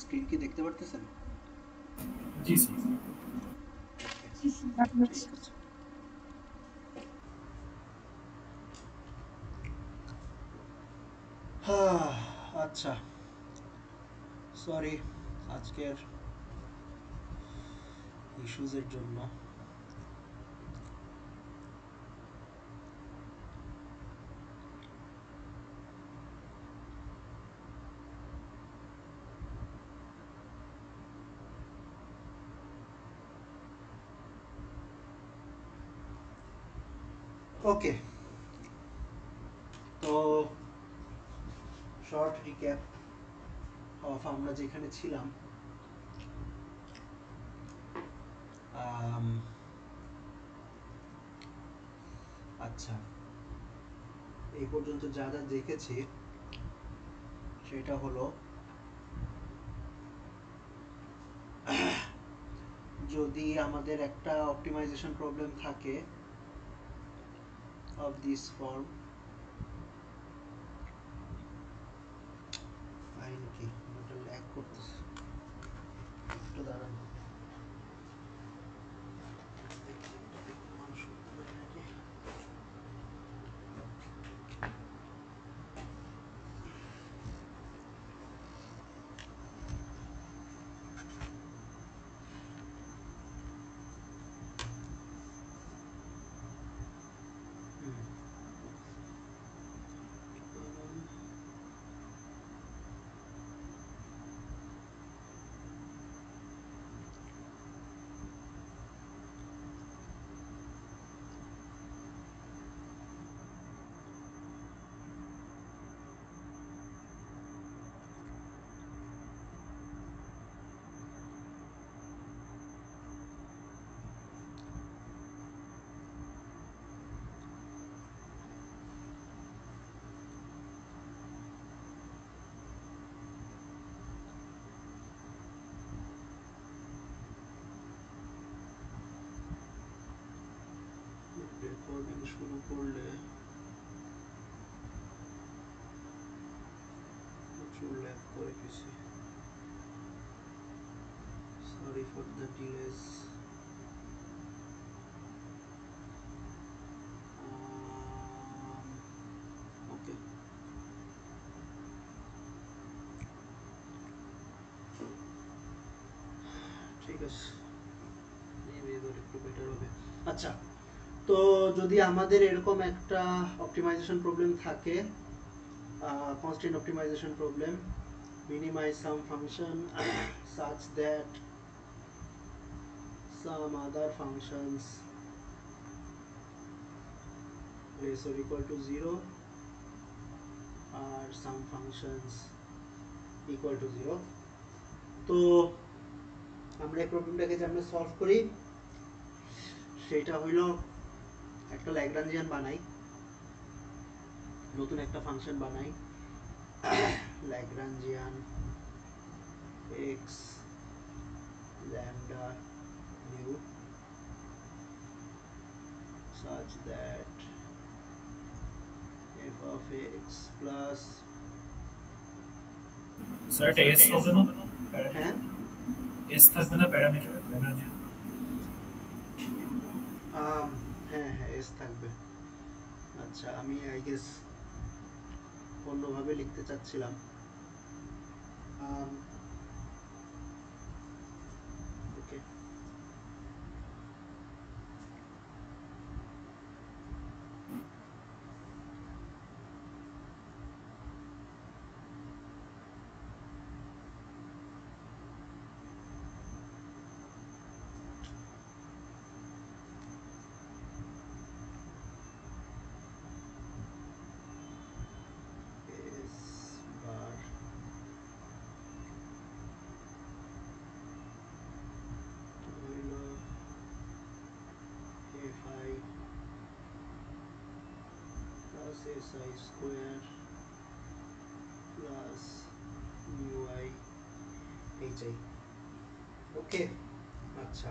Screen কি দেখতে পারতেছেন? জি স্যার। আচ্ছা, সরি আজকের ইস্যুজের জন্য। ওকে, তো শর্ট রিক্যাপ অফ আমরা যেখানে ছিলাম। আচ্ছা, এই পর্যন্ত যা যা দেখেছি সেটা হলো, যদি আমাদের একটা অপটিমাইজেশন প্রবলেম থাকে of this form, ফাইন কি এটা ল্যাগ করতেছে, একটু দাঁড়ান। রেকর্ডিং শুরু করলে প্রচুর ল্যাগ করে কিছু। Sorry for the delays. Okay, ঠিক আছে, একটু বেটার হবে। আচ্ছা, তো যদি আমাদের এরকম একটা অপটিমাইজেশন প্রবলেম থাকে, constant optimization problem, minimize some function such that some other functions less or equal to 0 or some functions equal to 0. তো আমরা এই প্রবলেমটাকে যে আমরা সলভ করি সেটা হইল, একটা ল্যাগ্রাঞ্জিয়ান বানাই, নতুন একটা ফাংশন বানাই, Lagrangian x lambda mu such that f of x plus, sir এটা এস হবে না? হ্যাঁ এস থাকবে না প্যারামিটার? হ্যাঁ হ্যাঁ এস থাকবে। আচ্ছা, আমি আই গেস অন্যভাবে লিখতে চাচ্ছিলাম। ওকে, si square plus mu I h I. Okay, আচ্ছা,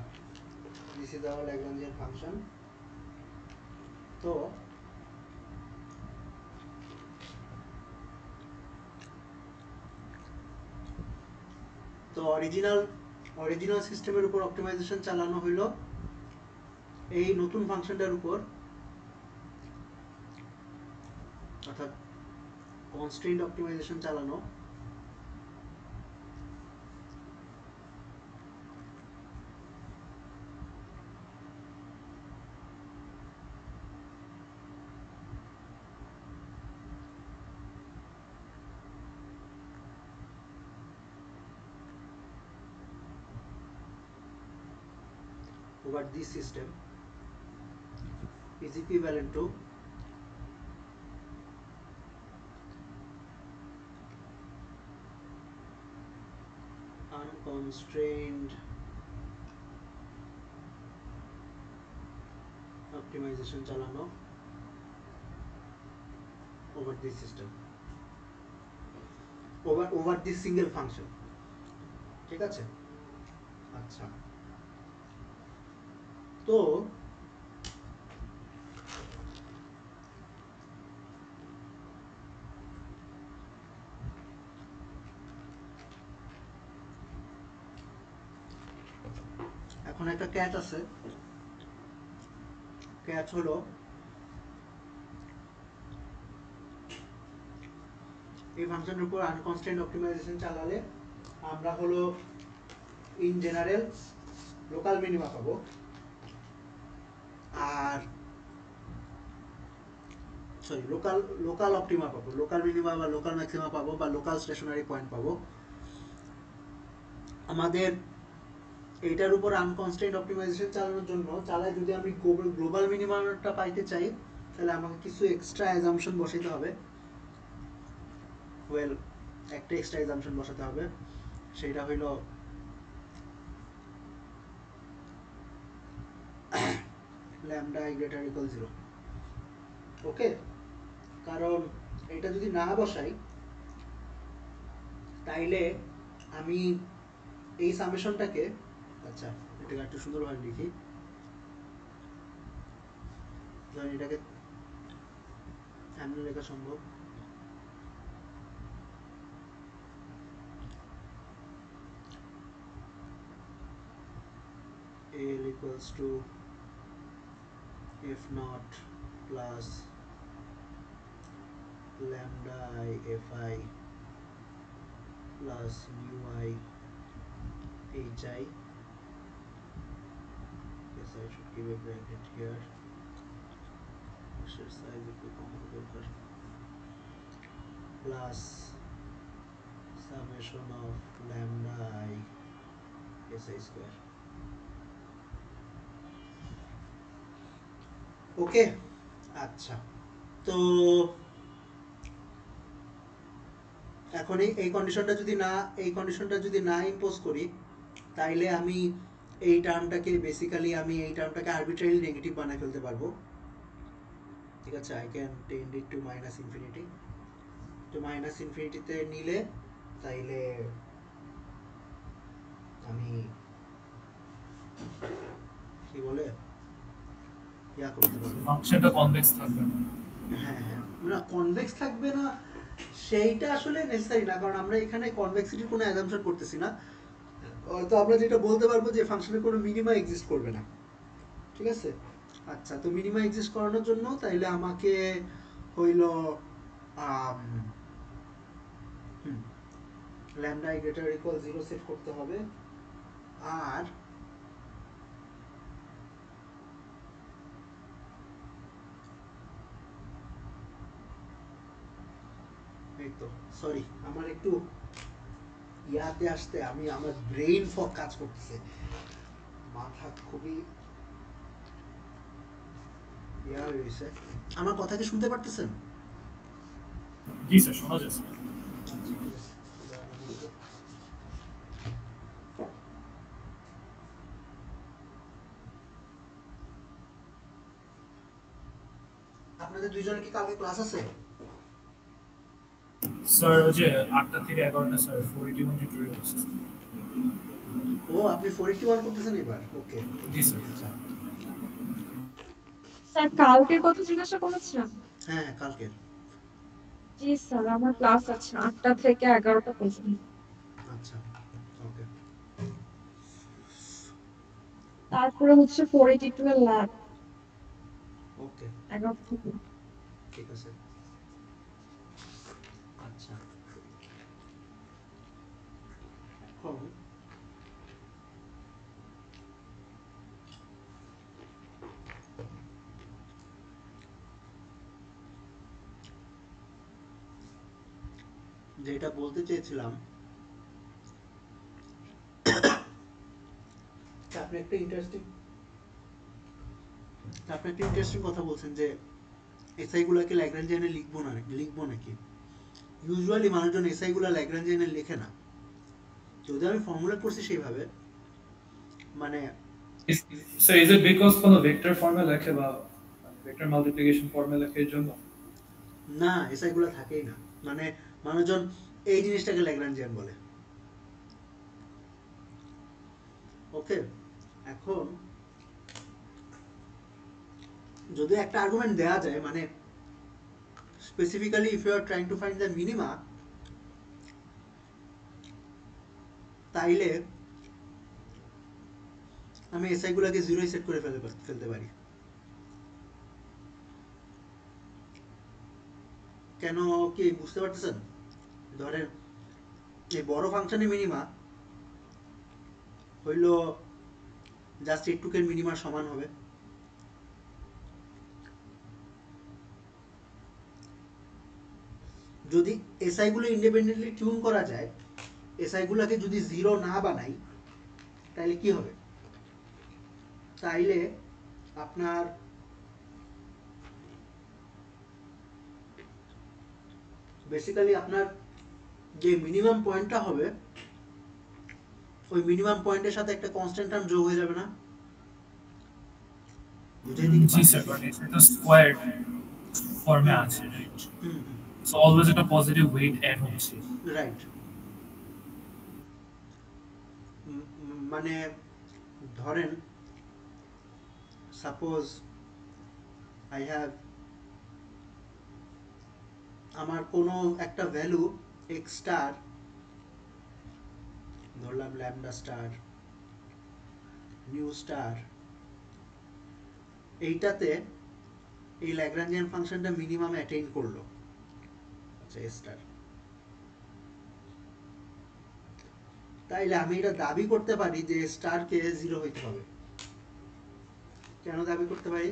this is our Lagrangian function. তো তো অরিজিনাল সিস্টেমের উপর অপটিমাইজেশন চালানো হইল এই নতুন ফাংশনটার উপর, অর্থাৎ কনস্ট্রেইনড অপটিমাইজেশন চালানো। Over this system is equivalent to unconstrained optimization চালানো over this system, over this single function। ঠিক আছে, আচ্ছা তো এখন একটা ক্যাচ আছে, ক্যাচ হলো এই ফাংশনের উপর আনকনস্ট্রেইনড অপটিমাইজেশন চালালে আমরা হলো ইন জেনারেল লোকাল মিনিমা পাবো, আর সরি লোকাল অপটিমা পাবো, লোকাল মিনিমা বা লোকাল ম্যাক্সিমা পাবো, বা লোকাল স্টেশনারি পয়েন্ট পাবো। আমাদের এইটার উপর আনকনস্ট্রেইনড অপটিমাইজেশন চালানোর জন্য যদি আমি গ্লোবাল মিনিমামটা পাইতে চাই, তাহলে আমাকে কিছু এক্সট্রা অ্যাজাম্পশন বসাতে হবে। ওয়েল, একটা এক্সট্রা অ্যাজাম্পশন বসাতে হবে, সেটা হইল ল্যামডা i greater equal 0। ওকে, কারণ এটা যদি না বসাই তাইলে আমি এই সামেশনটাকে, আচ্ছা এটাকে একটু সুন্দরভাবে লিখি, ধরেন এটাকে এমনি লেখা সম্ভব, L equals to f naught plus lambda I fi plus mu I hi, yes I should give a bracket here, measure size equal to plus summation of lambda I si square। ওকে, আচ্ছা তো এখন এই কন্ডিশনটা যদি না impose করি, তাইলে আমি এই টার্মটাকে আরবিট্রারিলি নেগেটিভ বানায় ফেলতে পারবো। ঠিক আছে, I can tend it to minus infinity. তো মাইনাস ইনফিনিটিতে নিলে তাইলে আমি কি বলে ফাংশনটা কনভেক্স থাকবে না। হ্যাঁ না, কনভেক্স থাকবে না সেইটা আসলে নেসেসারি না, কারণ আমরা এখানে কনভেক্সিটির কোনো অ্যাজাম্পশন করতেছি না। তো আমরা যেটা বলতে পারবো যে ফাংশনের কোনো মিনিমা এক্সিস্ট করবে না। ঠিক আছে, আচ্ছা তো মিনিমা এক্সিস্ট করানোর জন্য তাইলে আমাকে হইল lambda i greater equal 0 set করতে হবে, আর এই তো সরি আমার একটু ইয়াতে আসতে আমার ব্রেইন ফগ কাজ করতেছে, মাথা খুবই ইয়া হয়েছে। আমার কথা কি শুনতে পারতেছেন? জি স্যার, শোনা যাচ্ছে। আপনাদের দুইজনের কি কালকে ক্লাস আছে? স্যার ওই যে 8টা থেকে 11টা স্যার 41 টিউটোরিয়াল আছে। ও আপনি 41 করতেছেন এবার? ওকে জি স্যার। স্যার কালকের কথা জিজ্ঞাসা করেছিলাম। হ্যাঁ কালকে। জি স্যার, আমার ক্লাস আছে 8টা থেকে 11টা পর্যন্ত। আচ্ছা ওকে। তারপরে হচ্ছে 482 এর লাগ ওকে 11 থেকে। ঠিক আছে। আচ্ছা এখন যেটা বলতে চেয়েছিলাম, আপনি একটা ইন্টারেস্টিং কথা বলছেন যে এসআই গুলাকে ল্যাগ্রাঞ্জিয়ানে লিখবো নাকি। ইউজুয়ালি মানুষজন এসআই গুলা ল্যাগ্রাঞ্জিয়ানে লেখে না, যদি আমি ফর্মুলা করছি সেইভাবে, মানে So is it because কোনো ভেক্টর ফর্মে লেখে বা ভেক্টর মাল্টিপ্লিকেশন ফর্মে লেখে এর জন্য? না, এসআই গুলা থাকেই না, মানে মানুষজন এই জিনিসটাকে ল্যাগ্রাঞ্জিয়ান বলে। ওকে, এখন যদি একটা আর্গুমেন্ট দেয়া যায়, মানে specifically if you are trying to find the minima, তাইলে আমি এসআই গুলাকে জিরোই সেট করে ফেলতে পারি। কেন কি বুঝতে পারতেছেন? ধরেন এই বড় ফাংশনের মিনিমা হইল জাস্ট এইটুকের মিনিমার সমান হবে। যদি এসআই গুলো ইন্ডিপেন্ডেন্টলি টিউন করা যায়, এসআই গুলাকে যদি জিরো না বানাই, তাইলে কি হবে? তাইলে আপনার বেসিক্যালি আপনার যে মিনিমাম পয়েন্টটা হবে, ওই মিনিমাম পয়েন্টের সাথে একটা কনস্ট্যান্ট টার্ম যোগ হয়ে যাবে না? বুঝাই দিই জি স্যার, বাট এটা স্কোয়ার্ড ফর্মে আছে, রাইট? সো অলওয়েজ একটা পজিটিভ ওয়েট অ্যাড হচ্ছে। রাইট, মানে ধরেন সাপোজ আই হ্যাভ আমার কোনো একটা ভ্যালু এক্স স্টার, ধরলাম ল্যামডা স্টার, নিউ স্টার, এইটাতে এই ল্যাগ্রাঞ্জিয়ান ফাংশনটা মিনিমাম অ্যাটেইন করলো, আচ্ছা এ স্টার, তাইলে আমি এটা দাবি করতে পারি যে স্টারকে জিরো হইতে হবে। কেন দাবি করতে পারি?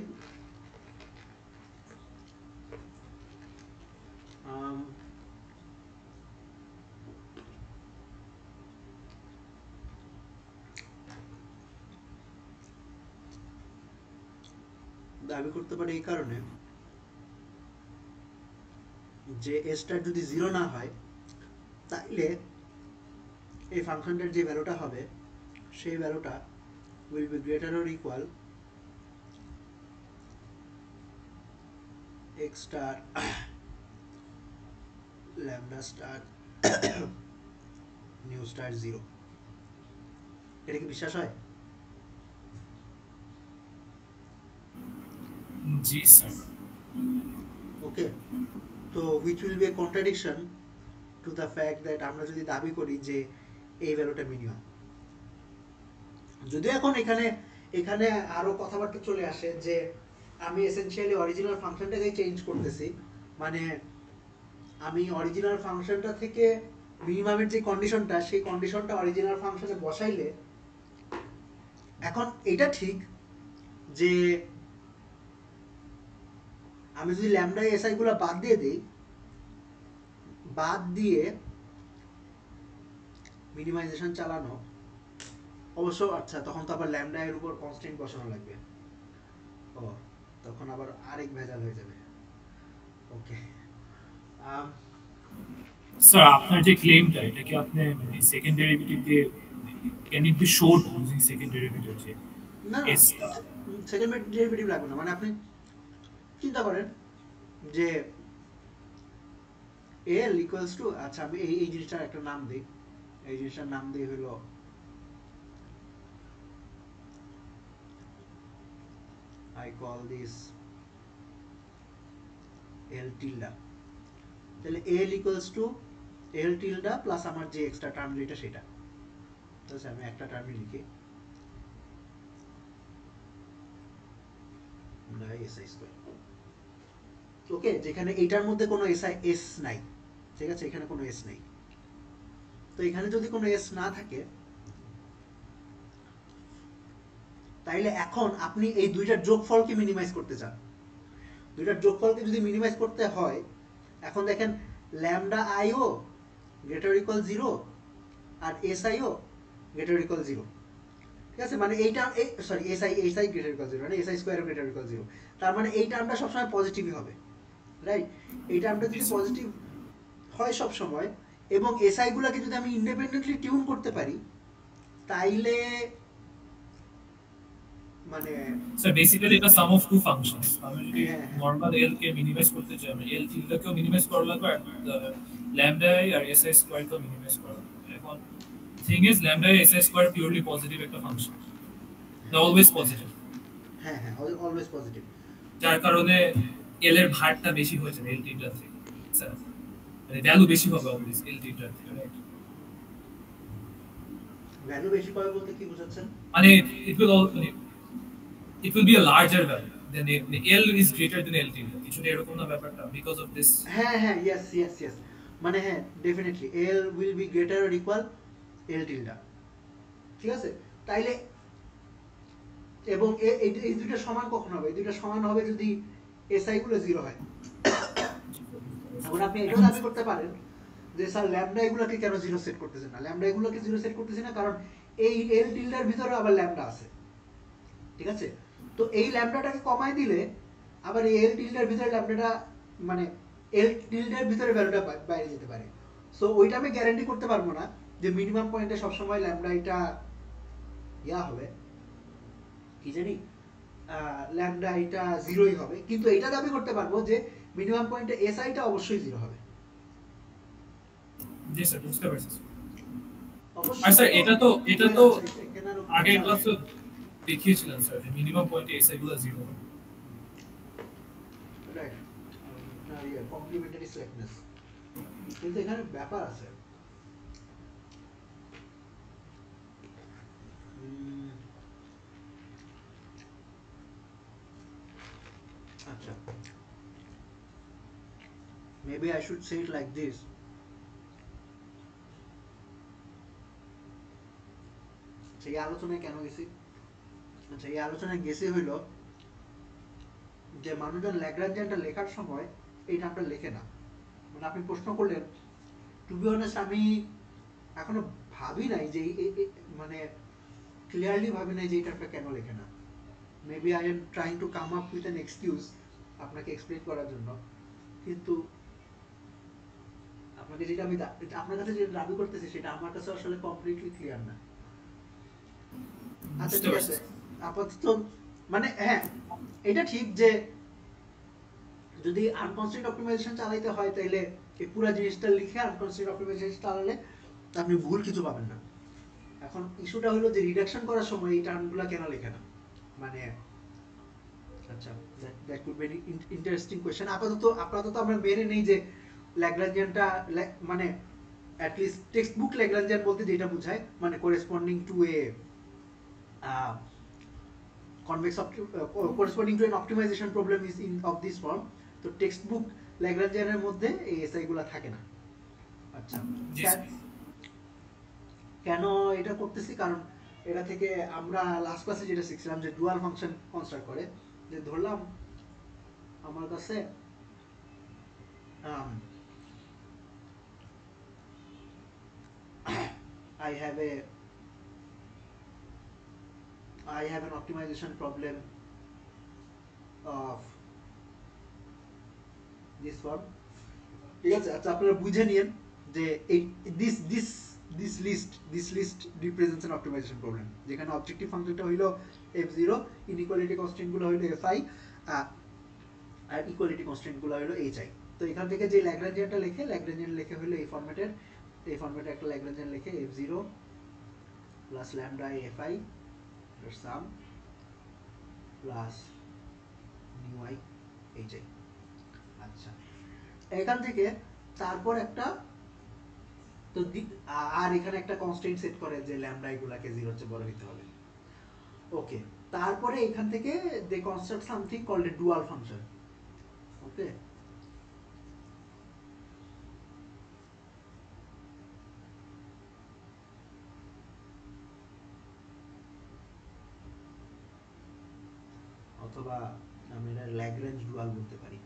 দাবি করতে পারি এই কারণে যে এ স্টার যদি জিরো না হয়, তাইলে এই ফাংশনটার যে ভ্যালুটা হবে সেই ভ্যালুটা will be greater or equal x star lambda star new star 0। এটা কি বিশ্বাস হয়? জি স্যার। ওকে, তো which will be a contradiction to the fact that আমরা যদি দাবি করি যে এই ভ্যালুটা মিনিমাম। যদিও এখন এখানে আরো কথাবার্তা চলে আসে যে আমি এসেনশিয়ালি অরিজিনাল ফাংশনটাকে চেঞ্জ করতেছি, মানে আমি অরিজিনাল ফাংশনটা থেকে মিনিমামের যে কন্ডিশনটা, সেই কন্ডিশনটা অরিজিনাল ফাংশনে বসাইলে, এখন এটা ঠিক যে আমি যদি ল্যামডা এসআই গুলো বাদ দিয়ে দিই, বাদ দিয়ে মিনিমাইজেশন চালানো, অবশ্য আচ্ছা তখন তো আবার ল্যামডা এর উপর কনস্ট্যান্ট বসানো লাগবে, ও তখন আবার আরেক ভেজাল হয়ে যাবে। ওকে, স্যার আপনার যে ক্লেমটা, এটা কি আপনি সেকেন্ড ডেরিভেটিভ দিয়ে can it be showed using second derivative যে না এস সেকেন্ড ডেরিভেটিভ লাগবে না, মানে আপনি চিন্তা করেন যে এল ইকুয়ালস টু, আচ্ছা আমি এই জিনিসটার একটা নাম দিই, এই জিনিসটার নাম দিই হলো I call this L tilde, তাহলে L equals to L tilde plus আমার যে এক্সট্রা টার্ম যেটা সেটা, তাহলে আমি একটা টার্মই লিখি ল্যামডা এসআই স্কয়ার। ওকে, যেখানে এটার মধ্যে কোনো এস নাই, ঠিক আছে, এখানে কোনো এস নাই। তো এখানে যদি কোনো এস না থাকে, তাইলে এখন আপনি এই দুইটার যোগফলকে মিনিমাইজ করতে চান। দুইটার যোগফলকে যদি মিনিমাইজ করতে হয়, এখন দেখেন ল্যামডা আইও গ্রেটার ইকুয়াল 0 আর এস আইও গ্রেটার ইকুয়াল 0, ঠিক আছে, মানে এইটা সরি এসআই গ্রেটার ইকুয়াল 0 মানে এসআই স্কয়ার গ্রেটার ইকুয়াল 0, তার মানে এই টার্মটা সবসময় পজিটিভই হবে, রাইট? এই টার্মটা যদি পজিটিভ হয় সব সময়, এবং এসআই গুলোকে যদি আমি ইন্ডিপেন্ডেন্টলি টিউন করতে পারি, তাইলে মানে স্যার বেসিক্যালি এটা সাম অফ টু ফাংশনস। আমি যদি হ্যাঁ, হ্যাঁ। নরমাল এল কে মিনিমাইজ করতে চাই, আমি এল থিটাকেও মিনিমাইজ করা লাগবে আর ল্যামডা আর এসআই স্কয়ারকেও মিনিমাইজ করা লাগবে। এখন thing is lambda SI square purely positive একটা ফাংশন, অলওয়েজ পজিটিভ, হ্যাঁ হ্যাঁ অলওয়েজ পজিটিভ, যার কারণে এল এর ভারটা বেশি হয়ে যাবে এল থিটার থেকে, স্যার মানে ভ্যালু বেশি হবে অলওয়েজ এল থিটার থেকে, রাইট? ভ্যালু বেশি পাবে বলতে কি বোঝাচ্ছেন? মানে it will be a larger value than L is greater than L tilde, কিছুটা এরকম না ব্যাপারটা, because of this। হ্যাঁ হ্যাঁ ইয়েস, মানে হ্যাঁ definitely L will be greater or equal L tilde, ঠিক আছে। তাইলে এবং এই দুইটা সমান কখন হবে? এই দুইটা সমান হবে যদি এসআই গুলো 0 হয়। এখন আপনি এটাও দাবি করতে পারেন যে স্যার ল্যামডা এগুলোকে কেন 0 সেট করতেছেন না? ল্যামডা এগুলোকে 0 সেট করতেছি না কারণ এই এল টিলডার ভিতরে আবার ল্যামডা আছে, ঠিক আছে। তো এই ল্যামডাটাকে কমাই দিলে আবার এই এল টিলডার ভিতরে ল্যামডাটা মানে এল টিলডার ভিতরে ভ্যালুটা বাইরে যেতে পারে। সো ওইটা আমি গ্যারান্টি করতে পারবো না যে মিনিমাম পয়েন্টে সবসময় ল্যামডা এটা ইয়া হবে, কি জানি ল্যামডা এটা 0ই হবে, কিন্তু এটা দাবি করতে পারবো যে মিনিমাম পয়েন্টে এসআইটা অবশ্যই 0 হবে। জি স্যার, বুঝতে পারছি। অবশ্যই। আর স্যার এটা তো আগের ক্লাসে দেখিয়েছিলেন স্যার যে মিনিমাম পয়েন্টে এসআই গুলো 0 হবে, রাইট, না কমপ্লিমেন্টারি স্ল্যাকনেস, কিন্তু এখানে ব্যাপার আছে। আচ্ছা, maybe I should say it like this. সেই আলোচনায় কেন গেছি? আচ্ছা, এই আলোচনায় গেছি হইল যে মানুষজন ল্যাগ্রাঞ্জিয়ানটা লেখার সময় এই নামটা লেখে না। মানে আপনি প্রশ্ন করলেন, টু বি অনেস্ট আমি এখনো ভাবি নাই যে মানে ক্লিয়ারলি ভাবি নাই যে এই টার্মটা কেন লেখে না। Maybe I am trying to come up with an excuse আপনাকে এক্সপ্লেন করার জন্য, কিন্তু আপনাকে যেটা আমি আপনার কাছে যেটা দাবি করতেছি সেটা আমার কাছে আসলে কমপ্লিটলি ক্লিয়ার না। আচ্ছা ঠিক আছে, আপাতত মানে হ্যাঁ এটা ঠিক যে যদি আনকনস্ট্রেন্ট অপটিমাইজেশন চালাইতে হয় তাহলে এই পুরো জিনিসটা লিখে আনকনস্ট্রেন্ট অপটিমাইজেশন চালালে আপনি ভুল কিছু পাবেন না। এখন ইস্যুটা হলো যে রিডাকশন করার সময় এই টার্মগুলো কেন লেখে না, মানে আচ্ছা that could be interesting question. আপাতত আমরা মেনে নেই যে ল্যাগ্রাঞ্জিয়ানটা মানে at least textbook ল্যাগ্রাঞ্জিয়ান বলতে যেটা বোঝায় মানে corresponding to a corresponding to an optimization problem is in of this form, তো টেক্সটবুক ল্যাগ্রাঞ্জিয়ানের মধ্যে এই এসআই গুলো থাকে না। আচ্ছা, কেন এটা করতেছি? কারণ এটা থেকে আমরা লাস্ট ক্লাসে যেটা শিখছিলাম যে ডুয়াল ফাংশন কনস্ট্রাক্ট করে, যে ধরলাম আমার কাছে I have an optimization problem of this form, ঠিক আছে। আচ্ছা, আপনারা বুঝে নিয়েন যে এই this list represents an optimization problem, যেখানে অবজেক্টিভ ফাংশনটা হইলো f0, ইনইকুয়ালিটি কনস্ট্যান্ট গুলো হইলো fi, আর ইকুয়ালিটি কনস্ট্যান্ট গুলো হইলো hi। তো এখান থেকে যে ল্যাগ্রাঞ্জিয়ানটা লেখে হইলো এই ফরম্যাটে একটা ল্যাগ্রাঞ্জিয়ান লেখে f0 প্লাস ল্যামডা fi এর সাম প্লাস নিউ i hi। আচ্ছা, এখান থেকে তারপর একটা তো আর এখানে একটা কনস্ট্যান্ট সেট করে যে ল্যামডা এগুলাকে 0 এর চেয়ে বড় হতে হবে। ওকে, তারপরে এখান থেকে they construct something called a dual function. Okay, অথবা আমরা এটা ল্যাগ্রেঞ্জ ডুয়াল বলতে পারি।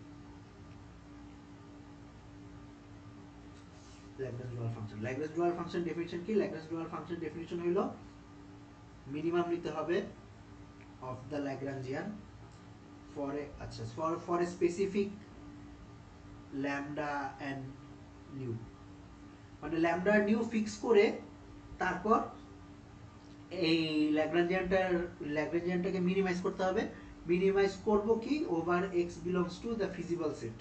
Lagrange dual function, Lagrange dual function definition কি? ল্যাগ্রেঞ্জ ডুয়াল ফাংশন ডেফিনিশন হলো মিনিমাম নিতে হবে of the Lagrangian for a, আচ্ছা, for a specific lambda and nu, মানে ল্যামডা নিউ ফিক্স করে তারপর এই ল্যাগ্রাঞ্জিয়ানটাকে মিনিমাইজ করতে হবে। মিনিমাইজ করব কি? Over x belongs to the feasible set.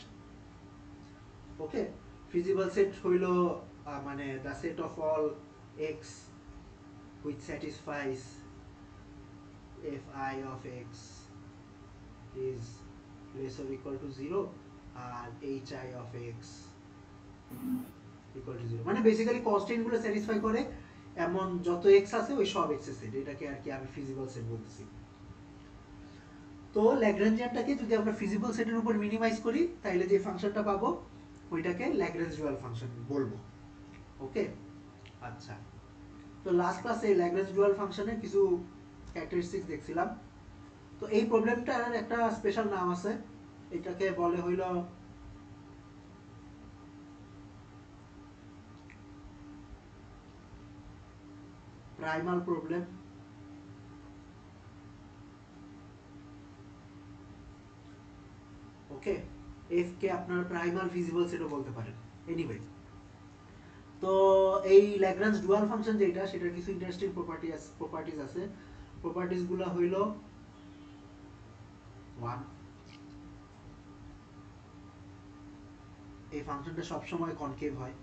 Okay, feasible set হইল মানে the set of all x which satisfies if I of x is less or equal to 0 and hi of x equal to 0, মানে basically constant গুলো satisfy করে এমন যত x আছে ওই সব x এর সেট, এটাকে আর কি আমি ফিজিবল সেট বলতেছি। তো ল্যাগ্রাঞ্জিয়ানটাকে যদি আমরা ফিজিবল সেটের উপর মিনিমাইজ করি তাহলে যে ফাংশনটা পাবো ওইটাকে ল্যাগ্রেঞ্জ ডুয়াল ফাংশন বলবো। ওকে, আচ্ছা, তো লাস্ট ক্লাসে ল্যাগ্রেঞ্জ ডুয়াল ফাংশনের কিছু ক্যারেক্টারিস্টিক্স দেখছিলাম। তো এই প্রবলেমটার একটা স্পেশাল নাম আছে, এটাকে বলে হইল প্রাইমাল প্রবলেম। ওকে, এফ কে আপনার প্রাইমাল ফিজিবল সেটও বলতে পারেন। এনিওয়ে, তো এই ল্যাগ্রাঞ্জ ডুয়াল ফাংশন যেটা, সেটার কিছু ইন্টারেস্টিং প্রপার্টিজ আছে। প্রপার্টিজ গুলো হইল 1, এই ফাংশনটা সব সময় কনকেভ হয়।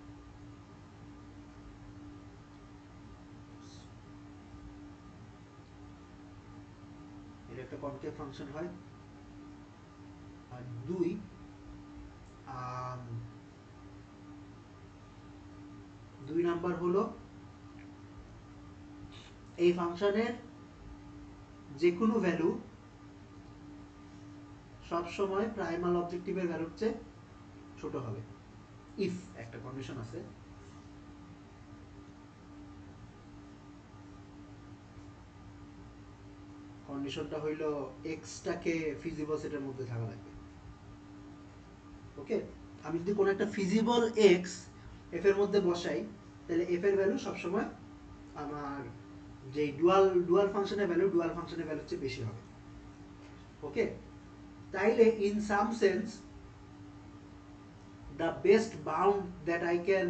এটা একটা কনকেভ ফাংশন হয়। আর 2, দুই নাম্বার হলো এই ফাংশনের যে কোনো ভ্যালু সব সময় প্রাইমাল অবজেক্টিভের ভ্যালুর চেয়ে ছোট হবে। ইফ একটা কন্ডিশন আছে, কন্ডিশনটা হইল এক্সটাকে ফিজিবল সেটের মধ্যে থাকা লাগবে। ওকে, আমি যদি কোনো একটা ফিজিবল এক্স এফ এর মধ্যে বসাই তাহলে এফ এর ভ্যালু সবসময় আমার যে ডুয়াল ফাংশনের ভ্যালুর চেয়ে বেশি হবে। ওকে, তাইলে in some sense the best bound that I can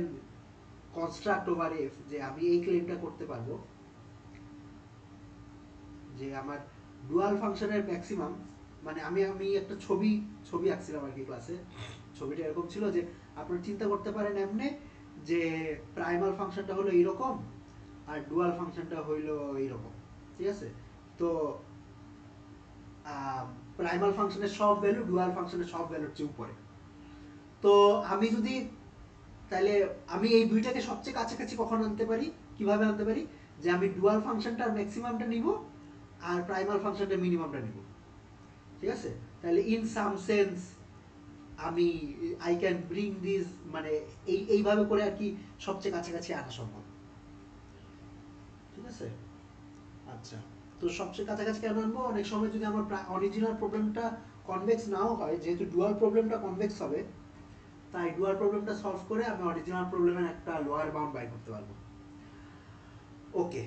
construct over F, যে আমি এই ক্লেমটা করতে পারবো যে আমার ডুয়াল ফাংশনের ম্যাক্সিমাম, মানে আমি একটা ছবি আঁকছিলাম আর কি ক্লাসে। ছবিটা এরকম ছিল যে আপনারা চিন্তা করতে পারেন এমনি যে প্রাইমাল ফাংশনটা হলো এইরকম আর ডুয়াল ফাংশনটা হইলো এইরকম, ঠিক আছে? তো প্রাইমাল ফাংশনের সব ভ্যালু ডুয়াল ফাংশনের সব ভ্যালুর চেয়ে উপরে। তো আমি যদি তাহলে আমি এই দুইটাকে সবচেয়ে কাছাকাছি কখন আনতে পারি, কিভাবে আনতে পারি? যে আমি ডুয়াল ফাংশনটার ম্যাক্সিমামটা নিব আর প্রাইমাল ফাংশনটার মিনিমামটা নিব, ঠিক আছে? তাহলে ইন সাম সেন্স আমি আই ক্যান ব্রিং দিস, মানে এইভাবে করে আর কি সবচেয়ে কাছাকাছি আনা সম্ভব, ঠিক আছে? আচ্ছা, তো সবচেয়ে কাছাকাছি কেন আনবো? অনেক সময় যদি আমার অরিজিনাল প্রবলেমটা কনভেক্স নাও হয়, যেহেতু ডুয়াল প্রবলেমটা কনভেক্স হবে, তাই ডুয়াল প্রবলেমটা সলভ করে আমি অরিজিনাল প্রবলেমের একটা লোয়ার বাউন্ড বাই করতে পারবো। ওকে,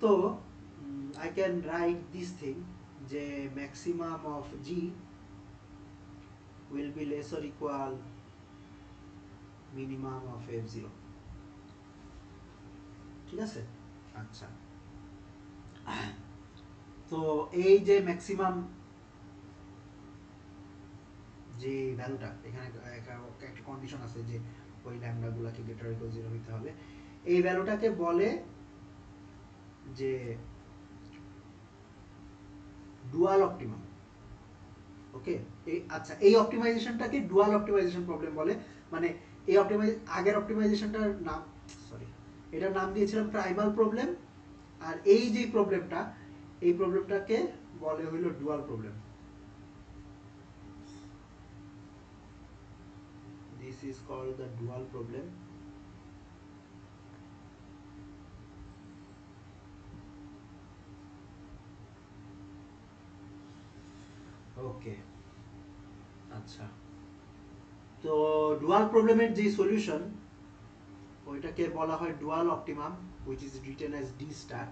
তো I can write this thing যে maximum of G will be less or equal minimum of F0, ঠিক আছে? আচ্ছা, তো এই যে ম্যাক্সিমাম যে ভ্যালুটা, এখানে একটা কন্ডিশন আছে যে ওই ল্যামডা গুলাকে গ্রেটার ইকুয়াল 0 হইতে হবে। এই ভ্যালুটাকে বলে যে ডুয়াল অপটিমাম। ওকে, আচ্ছা, এই অপটিমাইজেশনটাকে ডুয়াল অপটিমাইজেশন প্রবলেম বলে। মানে এই আগের অপটিমাইজেশনটার নাম, সরি, এটার নাম দিয়েছিলাম প্রাইমাল প্রবলেম। আর এই যে প্রবলেমটা, এই প্রবলেমটাকে বলে হইল dual problem. This is called the dual problem. Okay, আচ্ছা, তো ডুয়াল প্রবলেমের যে সলিউশন ওইটাকে বলা হয় dual optimum, which is written as D star,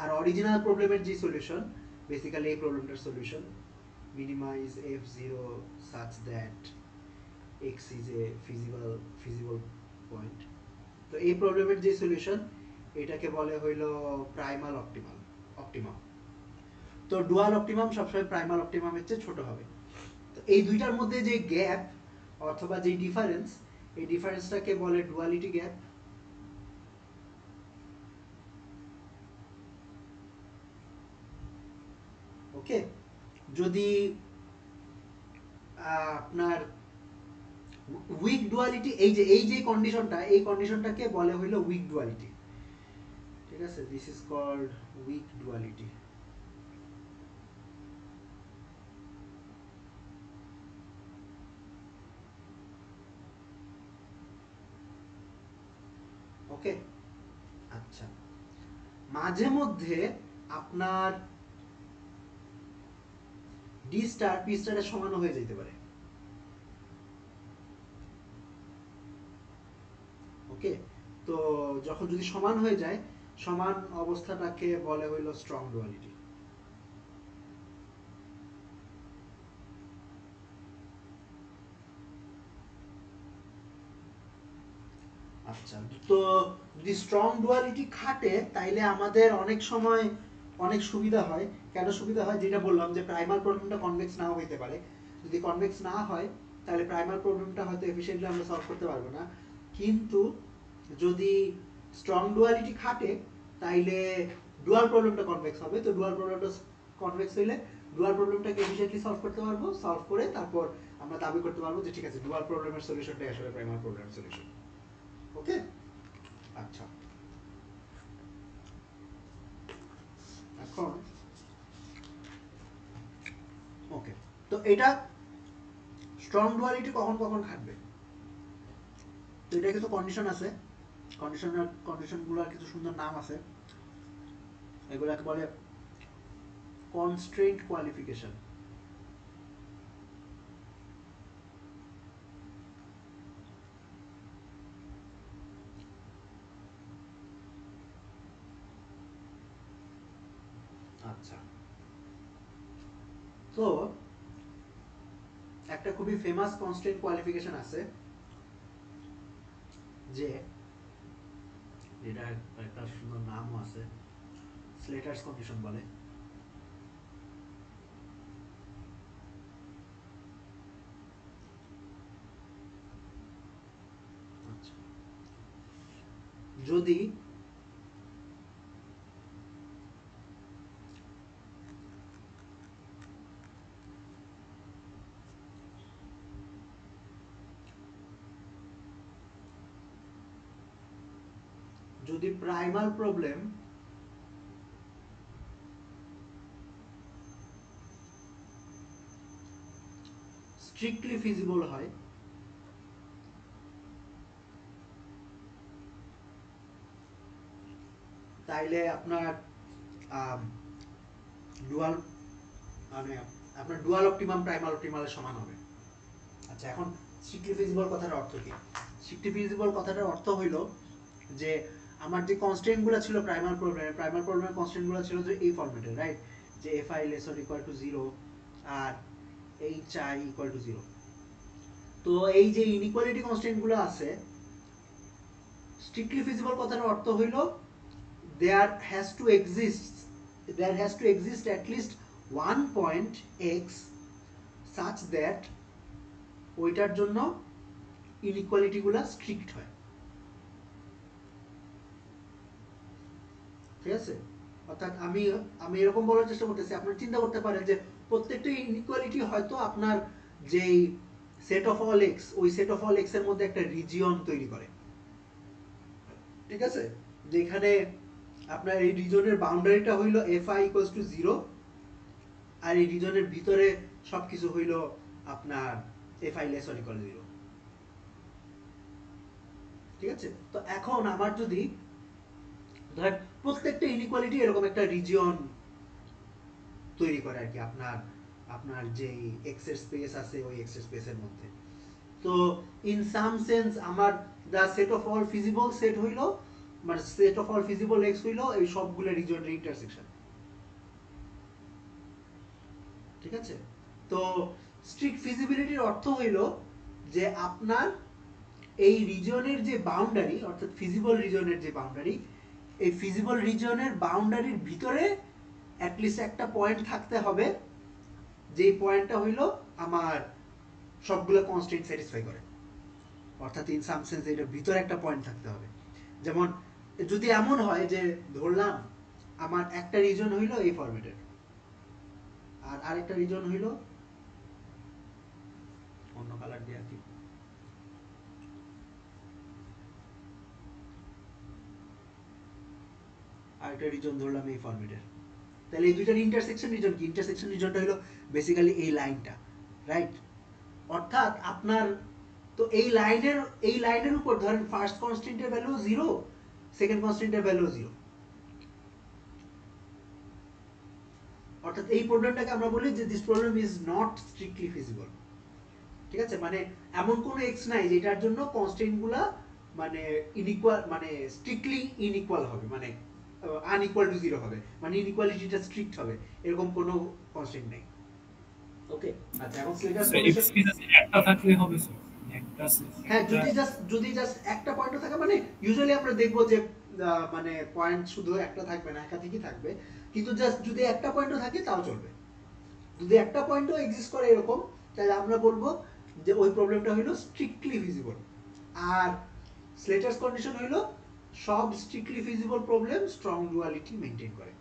আর অরিজিনাল প্রবলেমের যে সলিউশন, বেসিক্যালি এই প্রবলেমটার solution, minimize f0 such that x is a feasible point। তো এই প্রবলেমের যে সলিউশন এটাকে বলে হইল প্রাইমাল অপটিমাম। তো ডুয়াল অপটিমাম সবসময় প্রাইমাল অপটিমামের চেয়ে ছোট হবে। তো এই দুইটার মধ্যে যে গ্যাপ অথবা যে ডিফারেন্স, এই ডিফারেন্সটাকে বলে ডুয়ালিটি গ্যাপ। ওকে, যদি আপনার উইক ডুয়ালিটি, এই যে কন্ডিশনটা, এই কন্ডিশনটাকে বলে হইল উইক ডুয়ালিটি। ঠিক আছে, this is called weak duality. Okay, আচ্ছা, মাঝে মধ্যে আপনার ডি স্টার পি স্টারের সমান হয়ে যেতে পারে। ওকে, তো যখন যদি সমান হয়ে যায়, সমান অবস্থাটাকে বলে হইল স্ট্রং ডুয়ালিটি। আচ্ছা, তো যদি স্ট্রং ডুয়ালিটি খাটে তাইলে আমাদের অনেক সময় অনেক সুবিধা হয়। কেন সুবিধা হয়? যেটা বললাম যে প্রাইমাল প্রবলেমটা কনভেক্স নাও হইতে পারে। যদি কনভেক্স না হয় তাহলে প্রাইমাল প্রবলেমটা হয়তো এফিশিয়েন্টলি আমরা সলভ করতে পারবো না, কিন্তু যদি স্ট্রং ডুয়ালিটি খাটে তাইলে ডুয়াল প্রবলেমটা কনভেক্স হবে। তো ডুয়াল প্রবলেমটা কনভেক্স হইলে ডুয়াল প্রবলেমটাকে এফিশিয়েন্টলি সলভ করতে পারবো। সলভ করে তারপর আমরা দাবি করতে পারবো যে ঠিক আছে, ডুয়াল প্রবলেমের সলিউশনটাই আসলে প্রাইমাল প্রবলেমের সলিউশন। ওকে, আচ্ছা, এখন ওকে, তো এটা স্ট্রং ডুয়ালিটি কখন কখন খাটবে? তো এটা কিছু কন্ডিশন আছে, কন্ডিশনগুলোর কিছু সুন্দর নাম আছে। এগুলাকে বলে কনস্ট্রেইনড কোয়ালিফিকেশন। আচ্ছা, তো একটা খুবই ফেমাস কনস্ট্রেইনড কোয়ালিফিকেশন আছে, যে এটা একটা সুন্দর নামও আছে, স্লেটারস কন্ডিশন বলে। আচ্ছা, যদি প্রাইমাল প্রবলেম স্ট্রিক্টলি ফিজিবল হয়, তাইলে আপনার ডুয়াল মানে আপনার ডুয়াল অপটিমাম প্রাইমাল অপটিমালের সমান হবে। আচ্ছা, এখন স্ট্রিক্টলি ফিজিবল কথাটার অর্থ কি? স্ট্রিক্টলি ফিজিবল কথাটার অর্থ হইল যে আমার যে কনস্ট্রেন্টগুলো ছিল প্রাইমাল প্রবলেমের কনস্ট্রেন্টগুলো ছিল যে এই ফরম্যাটে, রাইট, যে fi less or equal to 0 R hi equal to 0। তো এই যে ইনইকুয়ালিটি কনস্ট্রেন্টগুলো আছে, স্ট্রিক্টলি ফিজিবল কথার অর্থ হইল there has to exist at least one point x such that ওইটার জন্য ইনইকুয়ালিটি গুলা স্ট্রিক্ট হয়। ঠিক আছে, অর্থাৎ আমি এরকম বলার চেষ্টা করতেছি, আপনারা চিন্তা করতে পারেন যে প্রত্যেকটা ইনইকুয়ালিটি হয়তো আপনার যেই সেট অফ অল এক্স, ওই সেট অফ অল এক্স এর মধ্যে একটা রিজিয়ন তৈরি করে। ঠিক আছে, যেখানে আপনার এই রিজনের বাউন্ডারিটা হইল fi ইকুয়ালস টু 0, আর এই রিজনের ভিতরে সবকিছু হইল আপনার fi লেস অর ইকুয়াল 0। ঠিক আছে, তো এখন আমার যদি ধরেন প্রত্যেকটা ইনইকুয়ালিটি এরকম একটা রিজিয়ন তৈরি করে আর কি, আপনার আপনার যে এক্স এর স্পেস আছে ওই এক্স এর স্পেসের মধ্যে। তো ইন সাম সেন্স আমার the set of all feasible set হইল, মানে set of all feasible X হইল এই সবগুলো রিজনের ইন্টারসেকশন। ঠিক আছে, তো স্ট্রিক্ট ফিজিবিলিটির অর্থ হইল যে আপনার এই রিজনের যে বাউন্ডারি, অর্থাৎ ফিজিবল রিজনের যে বাউন্ডারি, এই ফিজিবল রিজনের বাউন্ডারির ভিতরে অ্যাটলিস্ট একটা পয়েন্ট থাকতে হবে, যেই পয়েন্টটা হইল আমার সবগুলো কনস্ট্রেন্ট স্যাটিসফাই করে। অর্থাৎ ইন সাম সেন্স এটার ভিতরে একটা পয়েন্ট থাকতে হবে। যেমন যদি এমন হয় যে ধরলাম আমার একটা রিজন হইল এই ফরম্যাটের, আর আরেকটা রিজন হইল অন্য কালার দিয়ে কি, আরেকটা রিজন ধরলাম এই ফরম্যাটের, তাহলে এই দুইটার ইন্টারসেকশন রিজন কি? ইন্টারসেকশন রিজনটা হলো বেসিক্যালি এই লাইনটা, রাইট? অর্থাৎ আপনার তো এই লাইনের উপর ধরেন ফার্স্ট কনস্ট্যান্টের ভ্যালু 0, সেকেন্ড কনস্ট্যান্টের ভ্যালু 0। অর্থাৎ এই প্রবলেমটাকে আমরা বলি যে this problem is not strictly feasible. ঠিক আছে, মানে এমন কোনো এক্স নাই যেটার জন্য কনস্ট্যান্টগুলা মানে ইনইকুয়াল, মানে স্ট্রিক্টলি ইনইকুয়াল হবে, মানে আনইকুয়াল টু 0 হবে, মানে ইনইকুয়ালিটিটা স্ট্রিক্ট হবে, এরকম কোনো কনস্ট্যান্ট নেই। ওকে, আচ্ছা এখন স্লেটারস কন্ডিশন একটা থাকলে হবে স্যার, একটা হ্যাঁ, যদি জাস্ট একটা পয়েন্টও থাকে, মানে ইউজুয়ালি আমরা দেখবো যে মানে পয়েন্ট শুধু একটা থাকবে না, একাধিকই থাকবে, কিন্তু জাস্ট যদি একটা পয়েন্টও থাকে তাও চলবে। যদি একটা পয়েন্টও এক্সিস্ট করে এরকম, তাহলে আমরা বলবো যে ওই প্রবলেমটা হইলো স্ট্রিক্টলি ফিজিবল। আর স্লেটারস কন্ডিশন হইলো সব strictly feasible problem strong duality maintain করে।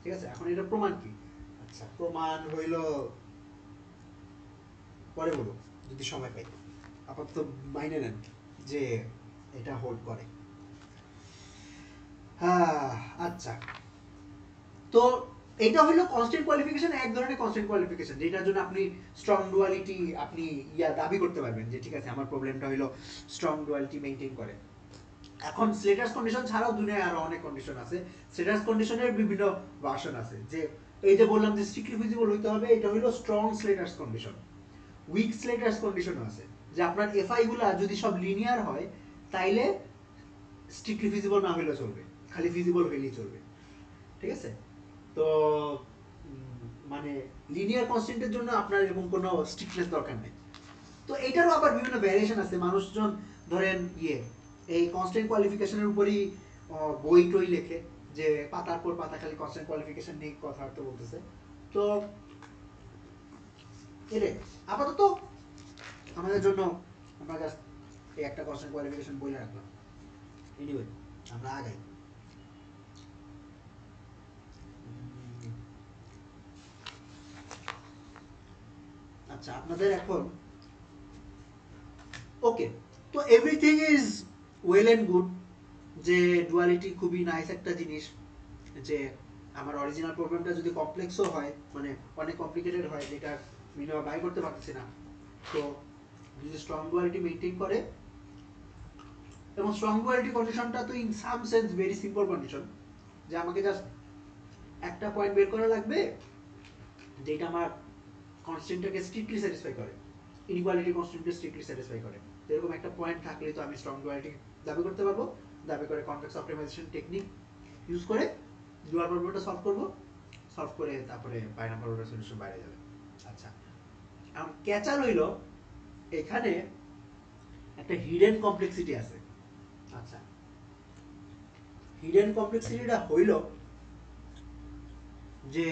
ঠিক আছে, এখন এটা প্রমাণ কি? আচ্ছা, প্রমাণ হইলো পরে বলবো যদি সময় পাই, আপাতত মাইনে নেন যে এটা হোল্ড করে। হ্যাঁ, আচ্ছা, তো এটা হলো কনস্ট্যান্ট কোয়ালিফিকেশন, এক ধরনের কনস্ট্যান্ট কোয়ালিফিকেশন যেটার জন্য আপনি স্ট্রং ডুয়ালিটি আপনি দাবি করতে পারবেন যে ঠিক আছে আমার প্রবলেমটা হলো স্ট্রং ডুয়ালিটি মেইনটেইন করে। এখন স্লেটারস কন্ডিশন ছাড়াও দুনিয়ায় আরো অনেক কন্ডিশন আছে। স্লেটারস কন্ডিশনের বিভিন্ন ভার্সন আছে, যে এই যে বললাম যে স্ট্রিক্টলি ফিজিবল হইতে হবে, এটা হলো স্ট্রং স্লেটারস কন্ডিশন। উইক স্লেটারস কন্ডিশনও আছে, যে আপনার এফআই গুলা যদি সব লিনিয়ার হয় তাইলে স্ট্রিক্টলি ফিজিবল না হইলেও চলবে, খালি ফিজিবল হইলেই চলবে। ঠিক আছে, তো মানে লিনিয়ার কনস্ট্যান্টের জন্য আপনার এরকম কোনো স্ট্রিক্টনেস দরকার নেই। তো এটারও আবার বিভিন্ন ভ্যারিয়েশন আছে। মানুষজন ধরেন এই কনস্ট্যান্ট কোয়ালিফিকেশনের উপরই বই টই লেখে, যে পাতার পর পাতা খালি কনস্ট্যান্ট কোয়ালিফিকেশন নিয়ে কথাবার্তা বলতেছে। তো এরে আপাতত আমাদের জন্য আমরা জাস্ট এই একটা কনস্ট্যান্ট কোয়ালিফিকেশন বই রাখলাম। এনিওয়ে, আমরা আগাই। আচ্ছা, আপনাদের এখন ওকে, তো everything is well and good, যে ডুয়ালিটি খুবই নাইস একটা জিনিস, যে আমার অরিজিনাল প্রবলেমটা যদি কমপ্লেক্সও হয়, মানে অনেক কমপ্লিকেটেড হয়, যেটা মিনিমাম বাই করতে পারতেছি না, তো যদি স্ট্রং ডুয়ালিটি মেইনটেইন করে, এবং স্ট্রং ডুয়ালিটি কন্ডিশনটা তো in some sense very simple condition, যে আমাকে জাস্ট একটা পয়েন্ট বের করা লাগবে যেটা আমার কনস্ট্যান্টটাকে স্ট্রিক্টলি স্যাটিসফাই করে, ইনইকুয়ালিটি কনস্ট্যান্টকে স্ট্রিক্টলি স্যাটিসফাই করে। এরকম একটা পয়েন্ট থাকলে তো আমি স্ট্রং ডুয়ালিটি দাবি করতে পারবো। দাবি করে কনভেক্স অপটিমাইজেশন টেকনিক ইউজ করে ডুয়াল প্রবলেমটা সলভ করব, সলভ করে তারপরে বাইনারি প্রবলেমের সলিউশন বাইরে যাবে। আচ্ছা, এখন ক্যাচার হইল এখানে একটা হিডেন কমপ্লেক্সিটি আছে। আচ্ছা, হিডেন কমপ্লেক্সিটিটা হইল যে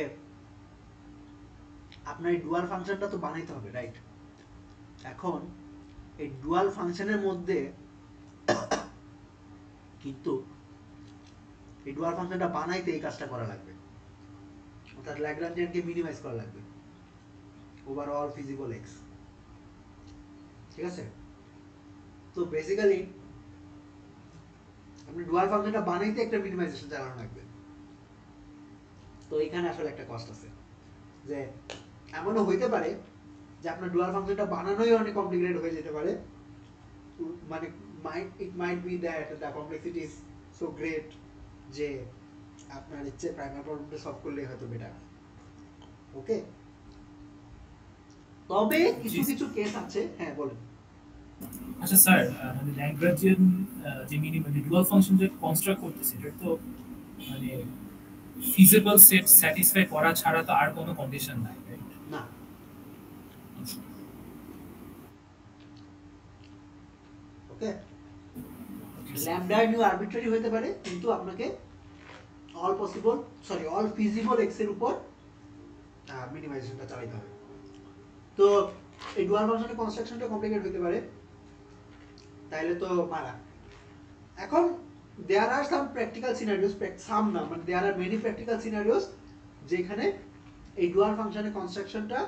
আপনার এই ডুয়াল ফাংশনটা তো বানাইতে হবে, রাইট? এখন এই ডুয়াল ফাংশনের মধ্যে কিন্তু এই ডুয়াল ফাংশনটা বানাইতে এই কাজটা করা লাগবে, অর্থাৎ ল্যাগ্রাঞ্জিয়ানকে মিনিমাইজ করা লাগবে ওভারঅল ফিজিবল এক্স। ঠিক আছে, তো বেসিক্যালি আপনি ডুয়াল ফাংশনটা বানাইতে একটা মিনিমাইজেশন চালানো লাগবে। তো এখানে আসলে একটা কষ্ট আছে, যে এমনও হইতে পারে যে আপনার ডুয়াল ফাংশনটা বানানোই অনেক কমপ্লিকেটেড হয়ে যেতে পারে, মানে it might be that the complexity is so great যে আপনার ইচ্ছে প্রাইমারি প্রবলেমটা সলভ করলেই হয়তো বেটার। ওকে, তবে কিছু কিছু কেস আছে। হ্যাঁ বলেন। আচ্ছা স্যার, মানে ল্যাগ্রাঞ্জিয়ান যে মানে ডুয়াল ফাংশন যে কনস্ট্রাক্ট করতেছে এটা তো মানে ফিজিবল সেট স্যাটিসফাই করা ছাড়া তো আর কোনো কন্ডিশন নাই, রাইট? না, ওকে, ল্যামডা নিউ আরবিট্রারি হতে পারে, কিন্তু আপনাকে all possible all feasible x এর উপর মিনিমাইজেশনটা চালাতে হবে। তো এই ডুয়াল ফাংশনের কনস্ট্রাকশনটা কমপ্লিকেট হতে পারে, তাইলে তো মারা। এখন দেয়ার আর সাম প্র্যাকটিক্যাল সিনারিওস, সাম না মানে দেয়ার আর মেনি প্র্যাকটিক্যাল সিনারিওস যেখানে এই ডুয়াল ফাংশনের কনস্ট্রাকশনটা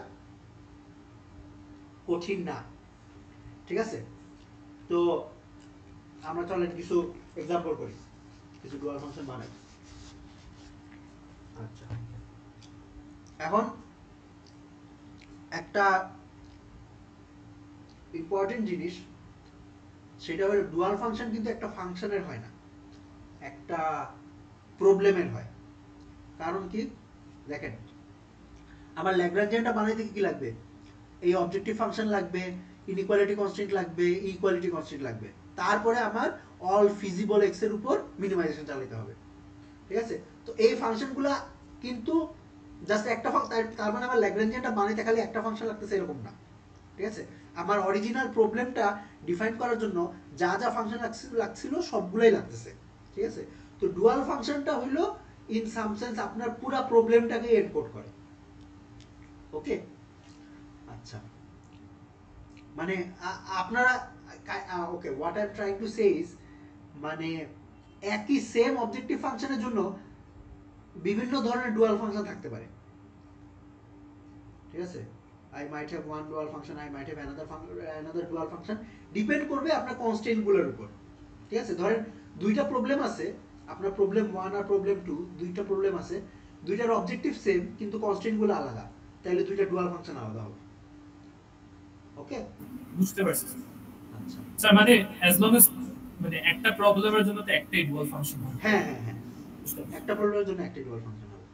কঠিন না। ঠিক আছে, তো আমরা চলেন কিছু এক্সাম্পল করি, কিছু ডুয়াল ফাংশন বানাই। আচ্ছা, এখন একটা ইম্পর্টেন্ট জিনিস, সেটা হলো ডুয়াল ফাংশন কিন্তু একটা ফাংশনের হয় না, একটা প্রবলেমের হয়। কারণ কি দেখেন, আমার ল্যাগ্রাঞ্জিয়ানটা বানাইতে কি লাগবে? এই অবজেক্টিভ ফাংশন লাগবে, ইনইকুয়ালিটি কনস্ট্যান্ট লাগবে, ইকুয়ালিটি কনস্ট্যান্ট লাগবে, তারপরে আমার অল ফিজিবল এক্স এর উপর মিনিমাইজেশন চালাতে হবে। ঠিক আছে, তো এই ফাংশনগুলো কিন্তু জাস্ট একটা তার মানে আমার ল্যাগ্রাঞ্জিয়ানটা বানাইতে খালি একটা ফাংশন লাগতেছে এরকম না। ঠিক আছে, আমার অরিজিনাল প্রবলেমটা ডিফাইন করার জন্য যা যা ফাংশন লাগছিল সবগুলাই লাগতেছে। ঠিক আছে, তো ডুয়াল ফাংশনটা হইলো ইন সাম সেন্স আপনার পুরো প্রবলেমটাকে এনকোড করে। ওকে, আচ্ছা, মানে আপনারা okay, what I am trying to say is, মানে একই সেম অবজেক্টিভ ফাংশনের জন্য বিভিন্ন ধরনের ডুয়াল ফাংশন থাকতে পারে। ঠিক আছে, I might have one dual function, I might have another dual function, depend করবে আপনার কনস্ট্যান্ট গুলোর উপর। ঠিক আছে, ধরেন দুইটা প্রবলেম আছে, আপনার প্রবলেম 1 আর প্রবলেম 2, দুইটা প্রবলেম আছে, দুইটার অবজেক্টিভ সেম কিন্তু কনস্ট্যান্ট গুলো আলাদা, তাহলে দুইটা ডুয়াল ফাংশন আলাদা হবে। ওকে, বুঝতে পারছি। আচ্ছা স্যার মানে অ্যাজ লং অ্যাজ মানে একটা প্রবলেমের জন্য তো একটাই ডুয়াল ফাংশন হবে। হ্যাঁ হ্যাঁ হ্যাঁ, একটা প্রবলেমের জন্য একটা ডুয়াল ফাংশন হবে।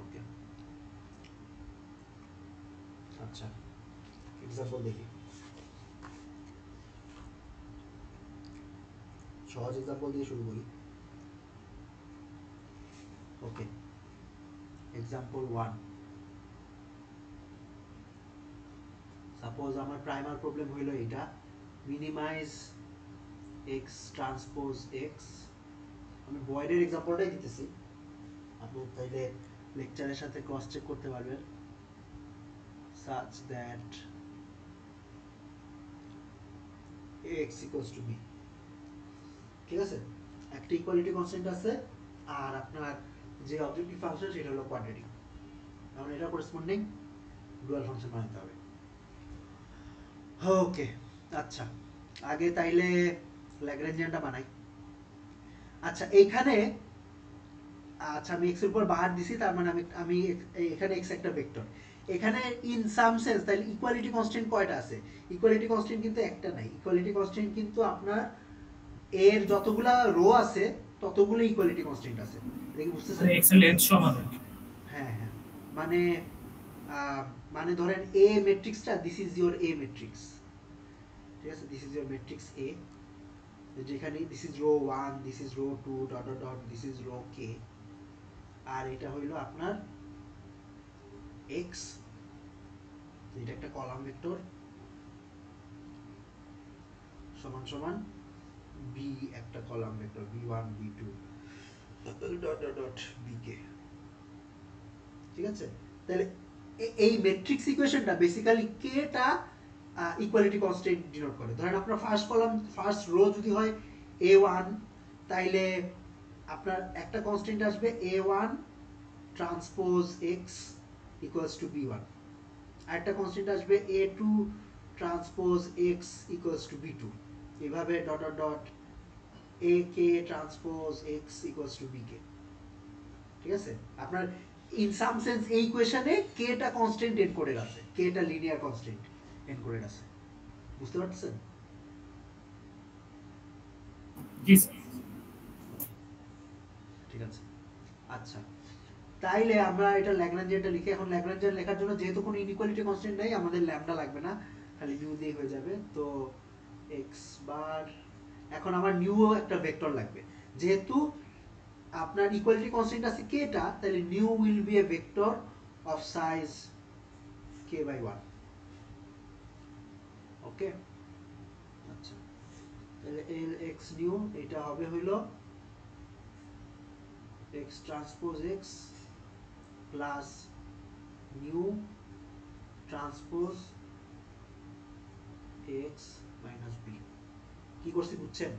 ওকে, আচ্ছা এক্সাম্পল দেখি, সহজ এক্সাম্পল দিয়ে শুরু করি। ওকে, এক্সাম্পল 1, সাপোজ আমার প্রাইমার প্রবলেম হইলো এটা, মিনিমাইজ এক্স ট্রান্সপোজ এক্স। আমি ভয়েডের এক্সাম্পলটাই দিতেছি, আপনি তাইলে লেকচারের সাথে ক্রস চেক করতে পারবেন। such that x equals to b। ঠিক আছে, একটা ইকুয়ালিটি কনস্ট্যান্ট আছে আর আপনার যে অবজেক্টিভ ফাংশন সেটা হলো কোয়াড্রেটিক, এখন এটা করেসপন্ডিং ডুয়াল ফাংশন বানাতে হবে। ওকে, আচ্ছা আগে তাইলে ল্যাগ্রাঞ্জিয়ানটা বানাই। আচ্ছা এইখানে, আচ্ছা আমি x এর উপর বার দিছি, তার মানে আমি এখানে x একটা ভেক্টর, এখানে ইন সাম সেন্স তাহলে ইকুয়ালিটি কনস্ট্যান্ট কয়টা আছে? ইকুয়ালিটি কনস্ট্যান্ট কিন্তু একটা নাই, ইকুয়ালিটি কনস্ট্যান্ট কিন্তু আপনার এর যতগুলা রো আছে ততগুলো ইকুয়ালিটি কনস্ট্যান্ট আছে। দেখি বুঝতেছেন? মানে x এর লেন্থ সমান হবে। হ্যাঁ হ্যাঁ, মানে মানে ধরেন এ ম্যাট্রিক্সটা, this is your A matrix. ঠিক আছে, this is your matrix A, যেখানে this is row 1, this is row 2 dot dot dot, this is row k, আর এটা হইলো আপনার x, এটা একটা কলাম ভেক্টর সমান সমান b একটা column vector b1 b2 dot dot dot bk। ঠিক আছে, তাহলে এই ম্যাট্রিক্স ইকুয়েশনটা বেসিক্যালি kটা ইকুয়ালিটি কনস্ট্যান্ট ডিনোট করে। ধরেন আপনার ফার্স্ট কলাম ফার্স্ট রো যদি হয় a1, তাইলে আপনার একটা কনস্ট্যান্ট আসবে a1 transpose x equals to b1, আর একটা কনস্ট্যান্ট আসবে a2 transpose x equals to b2। এভাবে dot dot dot A K transpose X equals to B K. ঠিক আছে, আপনার ইন সাম সেন্স এই ইকুয়েশনে কে টা কনস্ট্যান্ট এনকোডেড আছে, কে টা লিনিয়ার কনস্ট্যান্ট এনকোডেড আছে, বুঝতে পারছেন? জি স্যার। ঠিক আছে, আচ্ছা তাইলে আমরা এটা ল্যাগ্রাঞ্জিয়ানটা লিখে, এখন ল্যাগ্রাঞ্জিয়ান লেখার জন্য যেহেতু কোনো ইনইকুয়ালিটি কনস্ট্যান্ট নাই, আমাদের ল্যামডা লাগবে না, খালি নিউ দিয়ে হয়ে যাবে। তো এক্স বার, এখন আমার নিউ একটা ভেক্টর লাগবে, যেহেতু আপনার ইকুয়ালিটি কনস্ট্যান্ট আছে কে টা, তাহলে nu will be a vector of size k by 1। Okay, আচ্ছা তাহলে এল এক্স নিউ এটা হবে হইল x transpose x plus nu transpose x minus b. কি করছি বুঝছেন?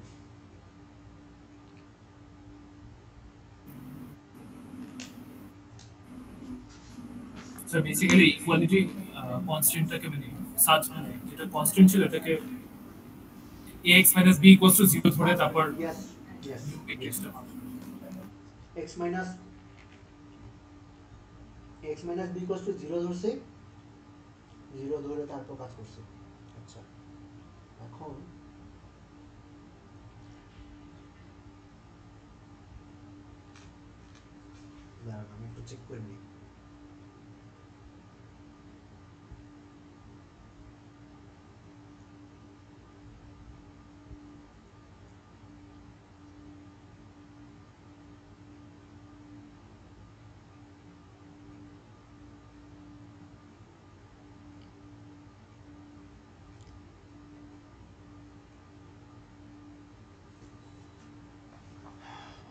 স্যার বেসিক্যালি ইকুয়ালিটি কনস্ট্যান্টটাকে মানে সার্চ মানে যেটা কনস্ট্যান্ট ছিল এটাকে ax - b = 0 ধরে তারপর ইয়েস ইয়েস, নিউ কেসটা x minus b equals to 0 ধরছি, 0 ধরে তারপর কাজ করছি। আচ্ছা এখন দাঁড়ান আমি একটু চেক করে নিই।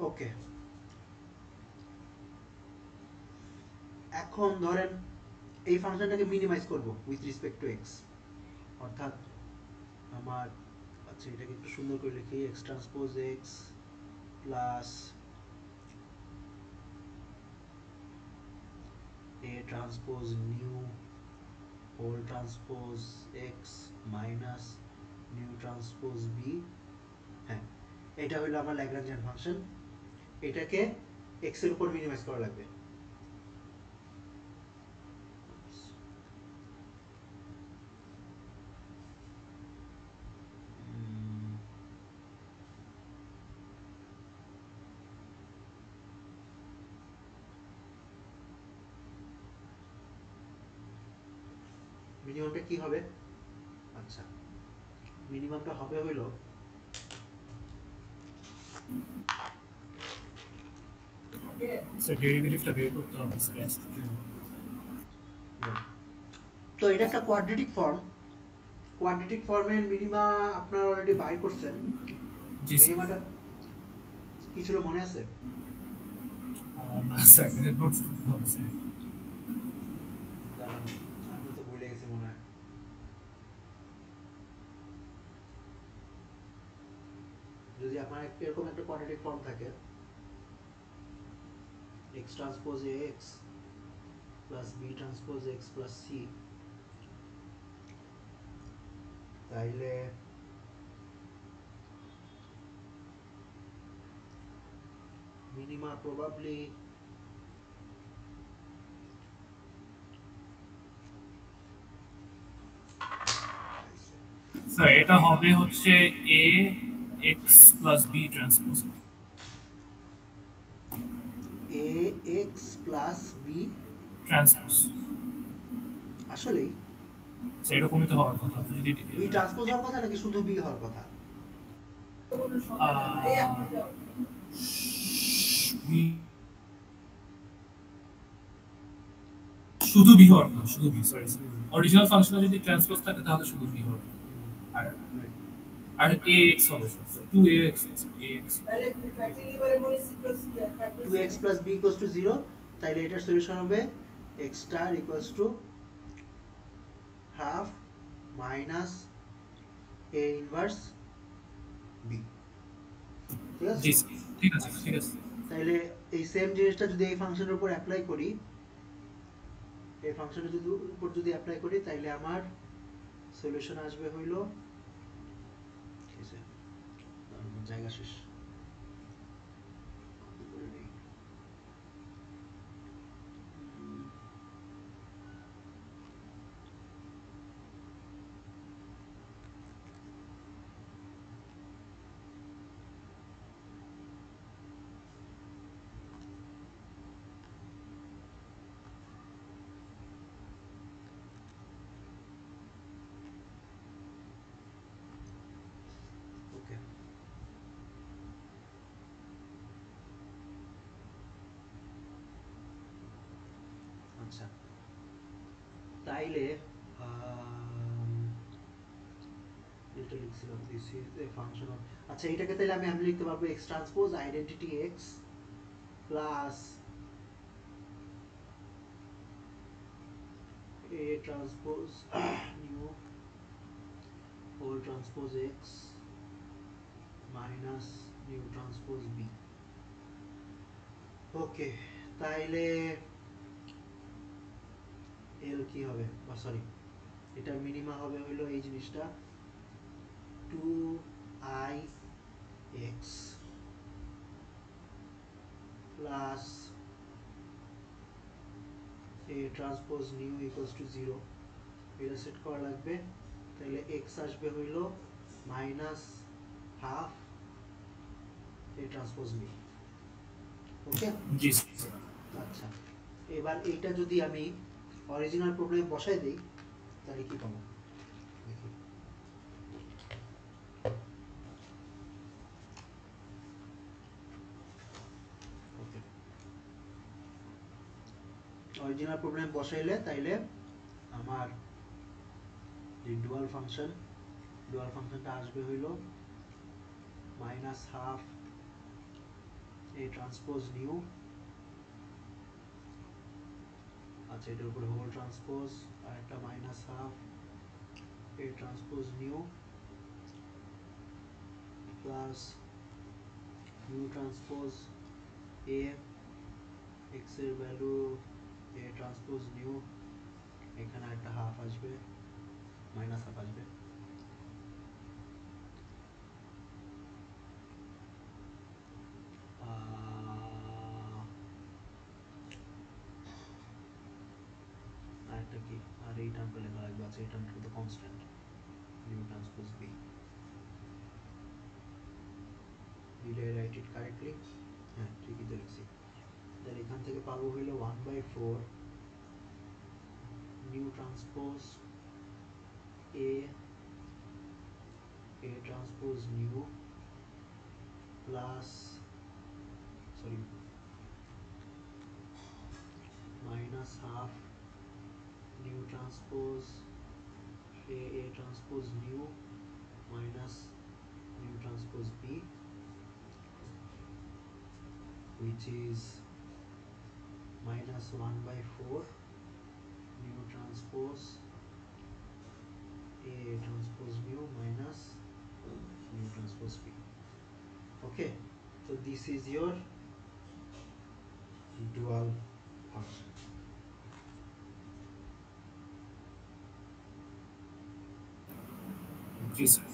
ওকে, এখন ধরেন এই ফাংশনটাকে মিনিমাইজ করব উইথ রেসপেক্ট টু এক্স, অর্থাৎ আমার, আচ্ছা এটাকে একটু সুন্দর করে লিখি, x transpose x plus a transpose nu whole transpose x minus nu transpose b. হ্যাঁ, এটা হলো আমার ল্যাগ্রাঞ্জিয়ান ফাংশন, এটাকে এক্স এর উপর মিনিমাইজ করা লাগবে। মিনিমামটা কি হবে? আচ্ছা মিনিমামটা হবে হইল স্যার ডেরিভেটিভটা বের করতে হবে স্কেচ থেকে। তো এটা একটা কোয়াড্রেটিক ফর্ম, কোয়াড্রেটিক ফর্মের মিনিমা আপনারা অলরেডি বাই করছেন। জি স্যার। মিনিমাটা কি ছিল মনে আছে? না স্যার এটা নোটস করতে হবে স্যার। দাঁড়ান, আমি তো ভুলে গেছি মনে হয়। যদি আপনার এরকম একটা কোয়াড্রেটিক ফর্ম থাকে, x transpose x plus b transpose x plus c, তাইলে মিনিমা প্রবাবলি স্যার এটা হবে হচ্ছে a x + b transpose ax plus b transpose. আসলে স্যার এরকমই তো হওয়ার কথা যদি b ট্রান্সপোজ হওয়ার কথা নাকি শুধু b হওয়ার কথা? শুধু বি হওয়ার কথা, শুধু বি, সরি অরিজিনাল ফাংশনে যদি ট্রান্সপোজ থাকে তাহলে শুধু বি হবে। আর আর ax হবে 2ax ax 2x plus b equals to 0, তাইলে এটার সলিউশন হবে x star equals to half minus a inverse b। ঠিক আছে, জি ঠিক আছে ঠিক আছে। তাইলে এই সেম জিনিসটা যদি এই ফাংশনের উপর অ্যাপ্লাই করি, এই ফাংশনের যদি উপর যদি অ্যাপ্লাই করি, তাইলে আমার সলিউশন আসবে হইল কিসে জায়গা শেষ ওকে আচ্ছা তাইলে এটা লিখছিলাম this is a function of আচ্ছা এটাকে তাহলে আমি লিখতে পারবো x transpose identity x plus a transpose new whole transpose x minus new transpose b ওকে তাইলে এল কি হবে সরি এটার মিনিমা হবে হলো এই জিনিসটা 2i x plus a transpose new equals to 0 এটা সেট করা লাগবে তাহলে x আসবে হইলো minus half a transpose b ওকে জি আচ্ছা এবার এইটা যদি আমি অরিজিনাল প্রবলেমে বসাই দেই তাহলে কি পাবো দেখি ওকে অরিজিনাল প্রবলেম বসাইলে তাইলে আমার যে ডুয়াল ফাংশনটা আসবে হইলো মাইনাস হাফ এ ট্রান্সপোজ নিউ আচ্ছা এটার উপরে হোল ট্রান্সপোজ আর একটা মাইনাস হাফ এ transpose nu plus nu transpose এ এক্স এর ভ্যালু এ ট্রান্সপোজ নিউ এখানে একটা হাফ আসবে মাইনাস হাফ আসবে আরেকটা কি আর এই টার্মটা লেখা লাগবে আচ্ছা এই টার্মটা তো constant nu transpose b Did I write it correctly? হ্যাঁ ঠিকই তো লিখছি তাহলে এখান থেকে পাবো হইলো 1/4 nu transpose a transpose nu plus sorry minus half nu transpose a transpose nu minus nu transpose b which is minus 1/4 new transpose A transpose mu minus new transpose B. Okay, so this is your dual function. G sir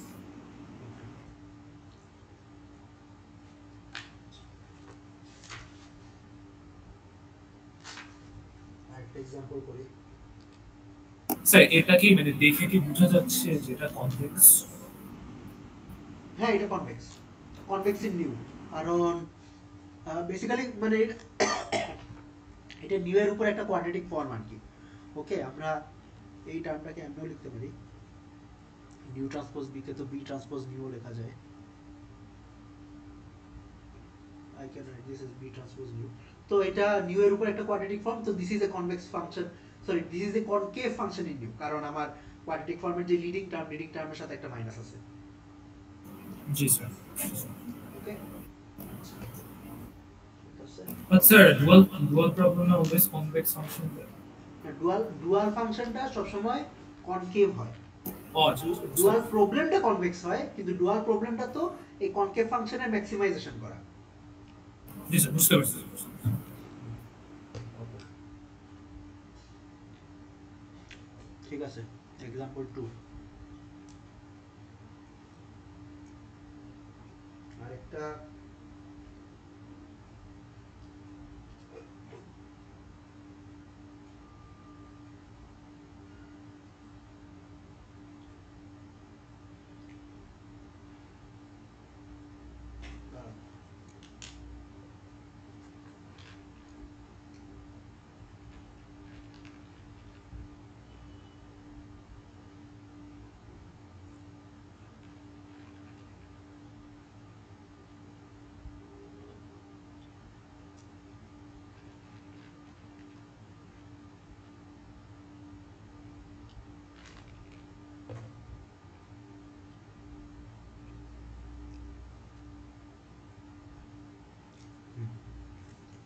আরেকটা example করি sir এটা কি মানে দেখে কি বোঝা যাচ্ছে যে এটা কনভেক্স হ্যাঁ এটা কনভেক্স ইন নিউ কারণ বেসিক্যালি মানে এটা নিউ এর উপর একটা কোয়াড্রেটিক ফর্ম আর কি ওকে আমরা এই টার্মটাকে এমনিও লিখতে পারি নিউ ট্রান্সপোজ বি কে তো বি ট্রান্সপোজ নিউ লেখা যায় I can write this as b transpose new তো এটা নিউ এর উপর একটা কোয়াড্রেটিক ফর্ম তো this is A convex function sorry this is A concave function in new কারণ আমার কোয়াড্রেটিক ফর্মের যে লিডিং টার্মের সাথে একটা মাইনাস আছে জি sir okay but sir dual problem always convex function dual ফাংশনটা সব সময় কনকেভ হয় ও ডুয়াল প্রবলেমটা কনভেক্স হয় কিন্তু ডুয়াল প্রবলেমটা তো এই কনকেভ ফাংশনের ম্যাক্সিমাইজেশন করা জি স্যার বুঝতে পারছি ঠিক আছে এক্সাম্পল 2 আরেকটা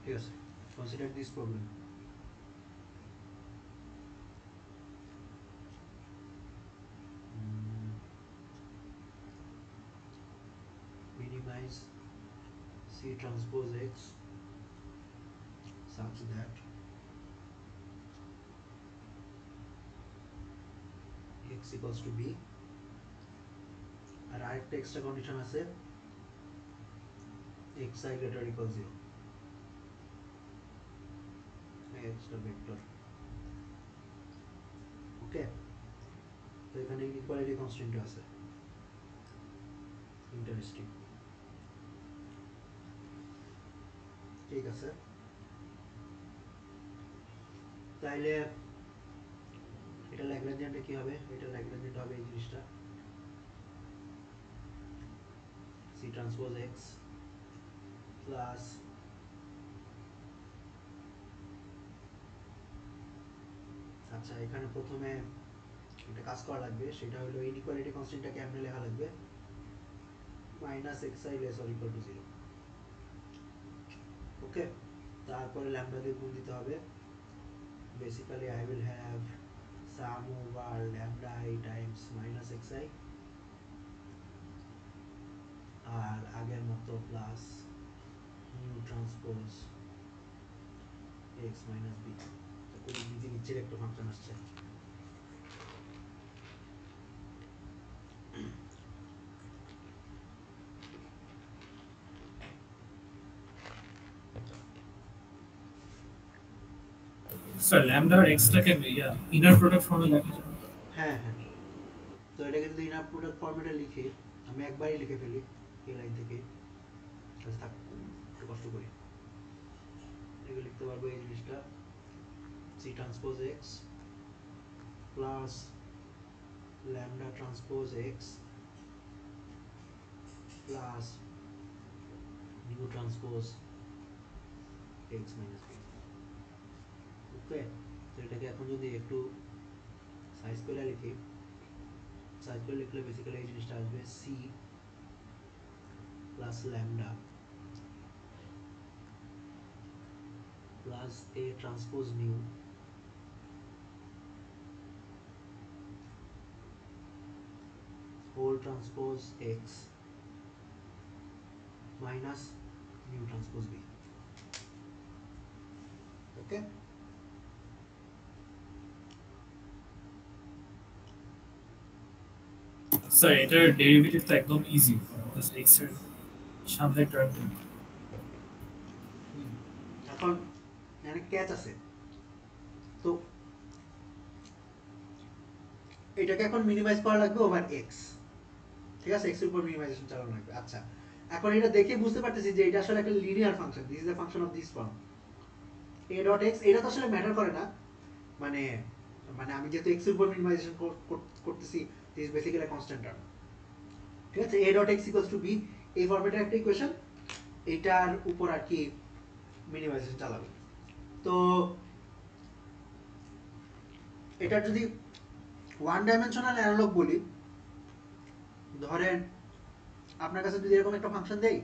ঠিক আছে, consider this problem. Minimize C transpose X such that X equals to B. আর আরেকটা এক্সট্রা কন্ডিশন আছে xi greater equal 0, extra vector. Okay, তো এখানে ইকুয়ালিটি কনস্ট্যান্ট আছে, ইন্টারেস্টিং। ঠিক আছে, তাইলে এটা ল্যাগ্রাঞ্জিয়ানটা কি হবে? এটা ল্যাগ্রাঞ্জিয়ানটা হবে এই জিনিসটা C transpose X প্লাস আচ্ছা, এখানে প্রথমে একটা কাজ করা লাগবে, সেটা হলো ইনইকুয়ালিটি কনস্ট্যান্টটা কেমনে লেখা লাগবে? Minus xi less or equal to 0। ওকে, তারপরে ল্যামডা দিয়ে গুণ দিতে হবে। Basically I will have some over lambda i Times minus xi আর আগের মতো plus nu transpose x minus b। তো কোনো বিধি নিচের একটা ফাংশন আসছে। স্যার ল্যামডা আর এক্সটাকে ইনার প্রোডাক্ট ফর্মে লেখা যাবে। হ্যাঁ হ্যাঁ, তো এটাকে যদি ইনার প্রোডাক্ট ফর্মেটে লিখি, আমি একবারই লিখে ফেলি এই লাইন থেকে, তাহলে থাক একটু কষ্ট করি। এটাকে লিখতে পারবো এই জিনিসটা C transpose X plus lambda transpose X plus nu transpose X minus B। ওকে, তো এটাকে এখন যদি একটু সাইজ করে লিখি, সাইজ করে লিখলে বেসিক্যালি এই জিনিসটা আসবে C plus lambda plus A transpose new whole transpose X minus new transpose B. Okay, sir এটার ডেরিভেটিভটা একদম ইজি, জাস্ট এক্স এর সামনে টার্ম। এখন এখানে ক্যাচ আছে, তো এটাকে এখন মিনিমাইজ করা লাগবে ওভার এক্স। ঠিক আছে, এক্স এর উপর মিনিমাইজেশন চালানো লাগবে। আচ্ছা, এখন এটা দেখে বুঝতে পারতেছি যে এটা আসলে একটা linear function, this is a function of this form a dot x। এটা তো আসলে ম্যাটার করে না, মানে মানে আমি যেহেতু এক্স এর উপর মিনিমাইজেশন করতেছি, this is basically constant term. ঠিক আছে, a dot x equals to b, এই ফরম্যাটের একটা ইকুয়েশন, এটার উপর আর কি মিনিমাইজেশন চালাবে। তো এটা যদি ওয়ান ডাইমেনশনাল অ্যানালগ বলি, ধরেন আপনার কাছে যদি এরকম একটা ফাংশন দেই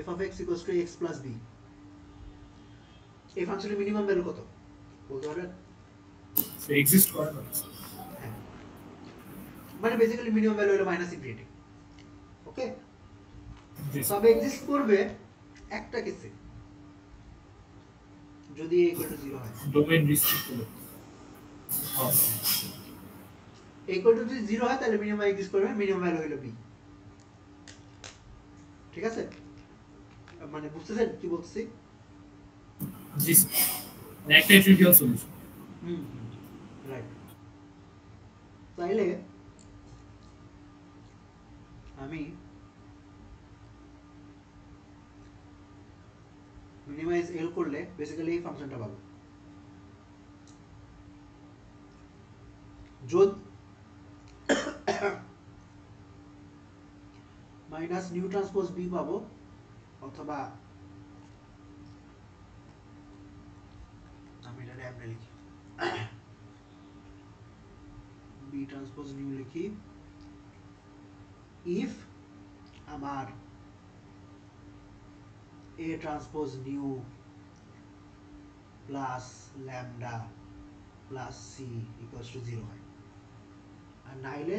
f of x equals to x plus b, এই ফাংশনের মিনিমাম ভ্যালু কত বলতে পারবেন? এক্সিস্ট করে না, হ্যাঁ, মানে বেসিক্যালি মিনিমাম ভ্যালু হলো মাইনাস ইনফিনিটি। ওকে, সব এক্সিস্ট করবে একটা কেসে, যদি a equal to 0 হয়, ডোমেইন রিস্ট্রিক্ট হলো। a equal to যদি 0 হয় তাহলে মিনিমাম এক্সিস্ট করবে, মিনিমাম ভ্যালু হলো b। ঠিক আছে, মানে বুঝতেছেন কি বলছি? জি একটাই ট্রিভিয়াল সলিউশন। হুম, রাইট। তাইলে আমি মিনিমাইজ এল করলে বেসিক্যালি এই ফাংশনটা পাবো। যদি মাইনাস নিউ ট্রান্সপোজ বি পাবো, অথবা আমি এটা র্যামে লিখি বি ট্রান্সপোজ নিউ লিখি ইফ আমার a transpose nu plus lambda plus c equals to 0 হয়, আর না হলে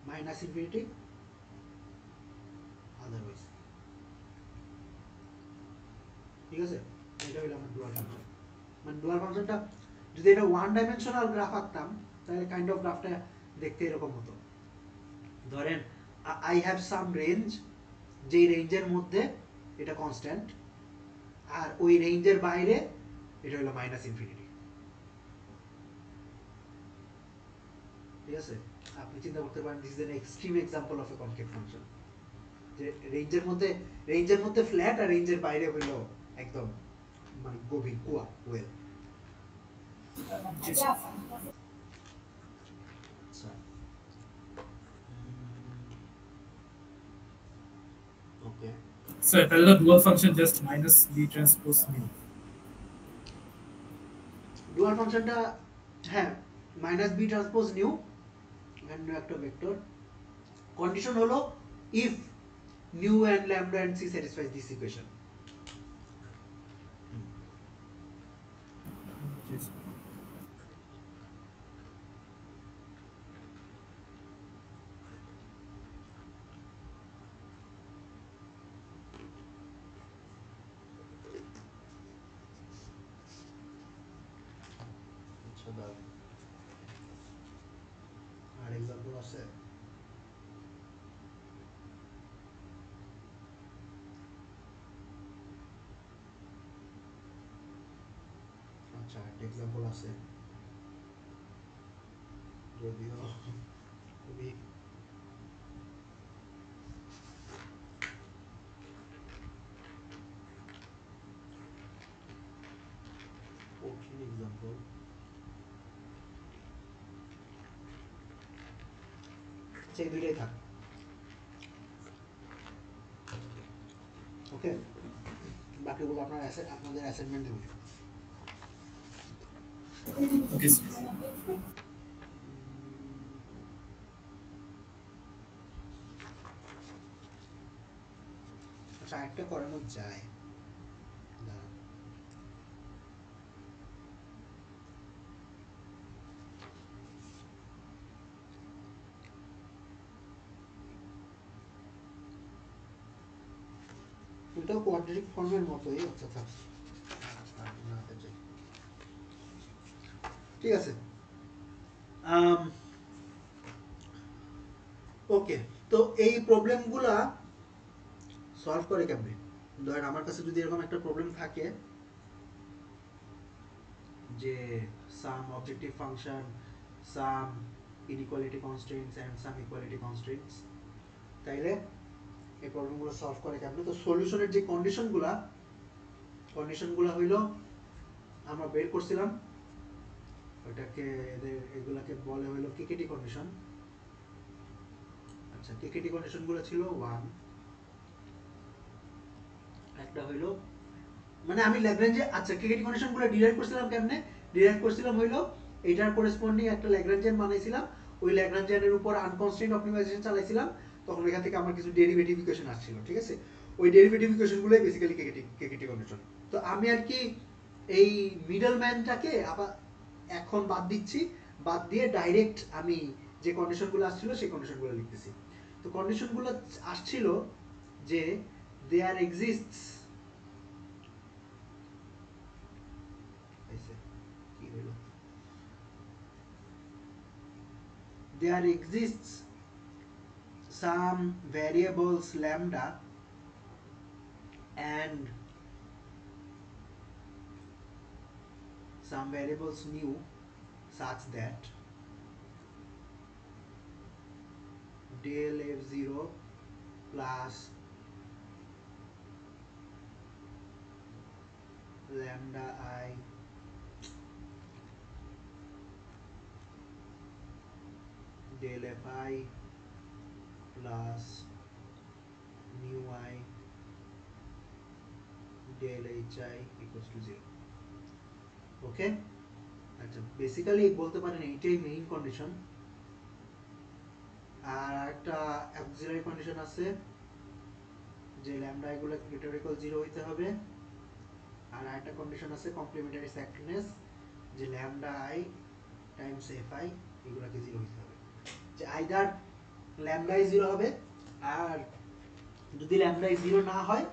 মাইনাস ইনফিনিটি আদারওয়াইজ। ঠিক আছে, এটা হলো আমার ডুয়াল ফাংশন। মানে ডুয়াল ফাংশনটা যদি এটা ওয়ান ডাইমেনশনাল গ্রাফ আঁকতাম তাহলে কাইন্ড অফ গ্রাফটা দেখতে এরকম হতো। ধরেন আই হ্যাভ সাম রেঞ্জ, যেই রেঞ্জের মধ্যে এটা কনস্ট্যান্ট, আর ওই রেঞ্জের বাইরে এটা হলো মাইনাস ইনফিনিটি। ঠিক আছে, আপনি চিন্তা করতে পারেন this is an extreme example of a concave function, যে রেঞ্জের মধ্যে ফ্ল্যাট আর রেঞ্জের বাইরে হইল একদম মানে গভীর কুয়া ওয়েল। ওকে, So তাহলে dual function just minus b transpose mu. Dual ফাংশনটা হ্যাঁ minus b transpose nu and একটা ভেক্টর। কন্ডিশন হলো if nu and lambda and c satisfies this equation. আর এক্সাম্পল আছে? আচ্ছা, একটা এক্সাম্পল আছে যদিও খুবই কঠিন এক্সাম্পল। সেই দুইটাই থাক। ওকে, বাকিগুলো আপনাদের অ্যাসাইনমেন্ট দেবো। ওকে আচ্ছা, একটা করানো যায়, দাঁড়ান। এটাও কোয়াড্রেটিক ফর্মের মতোই। আচ্ছা থাক, ঠিক আছে। ওকে, তো এই প্রবলেমগুলা সলভ করে কেমনে? ধরেন আমার কাছে যদি এরকম একটা প্রবলেম থাকে যে some objective function, some inequality constraints and some equality constraints, তাইলে এই প্রবলেমগুলো সলভ করে কেমনে? তো সলিউশনের যে কন্ডিশনগুলো হইলো আমরা বের করছিলাম, ওটাকে এগুলাকে বলে হইলো কেকেটি কন্ডিশন। আচ্ছা, কেকেটি কন্ডিশনগুলো ছিল 1, একটা হইলো মানে আমি ল্যাগ্রাঞ্জে, আচ্ছা কেকেটি কন্ডিশনগুলো ডিরাইভ করছিলাম কেমনে? ডিরাইভ করছিলাম হইলো এটার করেসপন্ডিং একটা ল্যাগ্রাঞ্জিয়ান বানাইছিলাম, ওই ল্যাগ্রাঞ্জিয়ানের উপর আনকনস্ট্রেন্ট অপটিমাইজেশন চালাইছিলাম, তখন এখান থেকে আমার কিছু ডেরিভেটিভ ইকুয়েশন আসছিল। ঠিক আছে, ওই ডেরিভেটিভ ইকুয়েশনগুলোই বেসিক্যালি কেকেটি কন্ডিশন। তো আমি আর কি এই মিডলম্যানটাকে আবার এখন বাদ দিচ্ছি, বাদ দিয়ে ডাইরেক্ট আমি যে কন্ডিশনগুলো আসছিল সেই কন্ডিশনগুলো লিখতেছি। তো কন্ডিশনগুলো আসছিল যে দেয়ার exists there exists some variables lambda and some variables new such that del f0 plus lambda I del fi plus mu I del hi equals to 0. ওকে, আচ্ছা বেসিক্যালি বলতে পারেন এইটাই মেইন কন্ডিশন। আর একটা অক্সিলারি কন্ডিশন আছে যে lambda এগুলো greater equal 0 হইতে হবে। আর একটা কন্ডিশন আছে কমপ্লিমেন্টারি স্যাক্টনেস যে lambda I Times F I এগুলোকে 0 হইতে হবে। যে আইদার ল্যামডা আই 0 হবে, আর যদি ল্যামডা আই 0 না হয়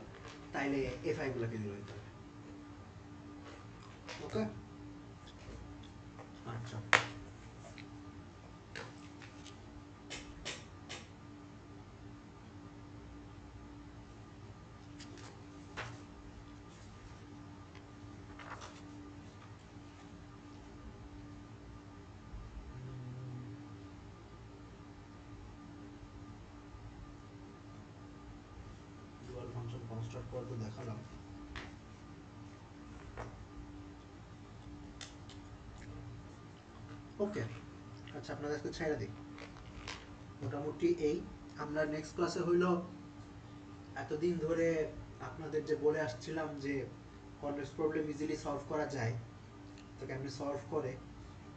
তাহলে এফ আই গুলোকে 0 হইতে হবে। ওকে, আচ্ছা ডুয়াল ফাংশন কনস্ট্রাক্ট করে তো দেখালাম। ওকে, আচ্ছা আপনাদের আজকে ছেড়ে দিই। মোটামুটি এই আমরা নেক্সট ক্লাসে হইল এতদিন ধরে আপনাদের যে বলে আসছিলাম যে কনভেক্স প্রবলেম ইজিলি সলভ করা যায়, তো কেমনে সলভ করে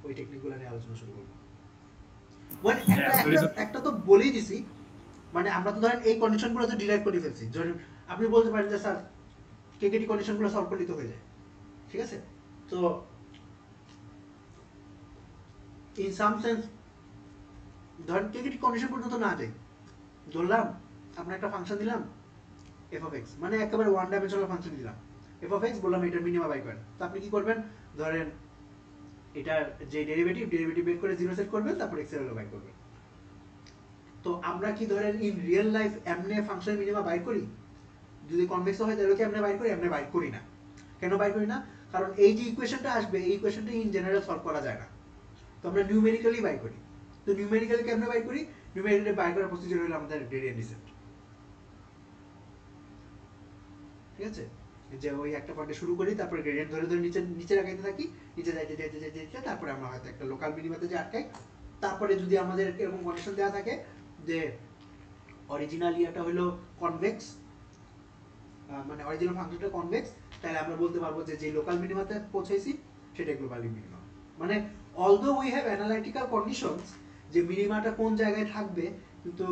ওই টেকনিকগুলো নিয়ে আলোচনা শুরু করব। মানে একটা তো বলেই দিছি, মানে আমরা তো ধরেন এই কন্ডিশনগুলো তো ডিরাইভ করে ফেলছি। ধরেন আপনি বলতে পারেন যে স্যার কেকেটি কন্ডিশনগুলো সলভ করলে তো হয়ে যায়, ঠিক আছে? তো ইন সাম সেন্স ধরেন কেকেটি কন্ডিশন পর্যন্ত না যাই, ধরলাম আমরা একটা ফাংশন দিলাম এফ অফ এক্স, মানে একেবারে ওয়ান ডাইমেনশনাল ফাংশন দিলাম এফ অফ এক্স, বললাম এটার মিনিমা বাই করেন। তো আপনি কি করবেন, ধরেন এটার যে ডেরিভেটিভ বের করে 0 সেট করবেন, তারপর এক্স এর ভ্যালু বাই করবেন। তো আমরা কি ধরেন ইন রিয়েল লাইফ এমনে ফাংশনের মিনিমা বাই করি? যদি কনভেক্স হয় তাহলে কি এমনে বাই করি? এমনে বাই করি না। কেন বাই করি না? কারণ এই যে ইকুয়েশনটা আসবে, এই ইকুয়েশনটা ইন জেনারেল সলভ করা যায় না, তো আমরা নিউমেরিক্যালি বাই করি। তো নিউমেরিক্যালি কেমনে বাই করি? নিউমেরিক্যালি বাই করার প্রসিজার হলো আমাদের গ্রেডিয়েন্ট ডিসেন্ট, ঠিক আছে? যে ওই একটা পয়েন্টে শুরু করি, তারপরে গ্রেডিয়েন্ট ধরে ধরে নিচে নিচে লাগাইতে থাকি, নিচে যাইতে যাইতে যাইতে যাইতে তারপরে আমরা হয়তো একটা লোকাল মিনিমাতে যে আটকাই। তারপরে যদি আমাদের এরকম কন্ডিশন দেওয়া থাকে যে অরিজিনাল ইয়াটা হলো কনভেক্স, মানে অরিজিনাল ফাংশনটা কনভেক্স, তাহলে আমরা বলতে পারবো যে যে লোকাল মিনিমাতে পৌঁছাইছি সেটা গ্লোবাল মিনিমা। মানে although we have analytical conditions যে মিনিমাটা কোন জায়গায় থাকবে, কিন্তু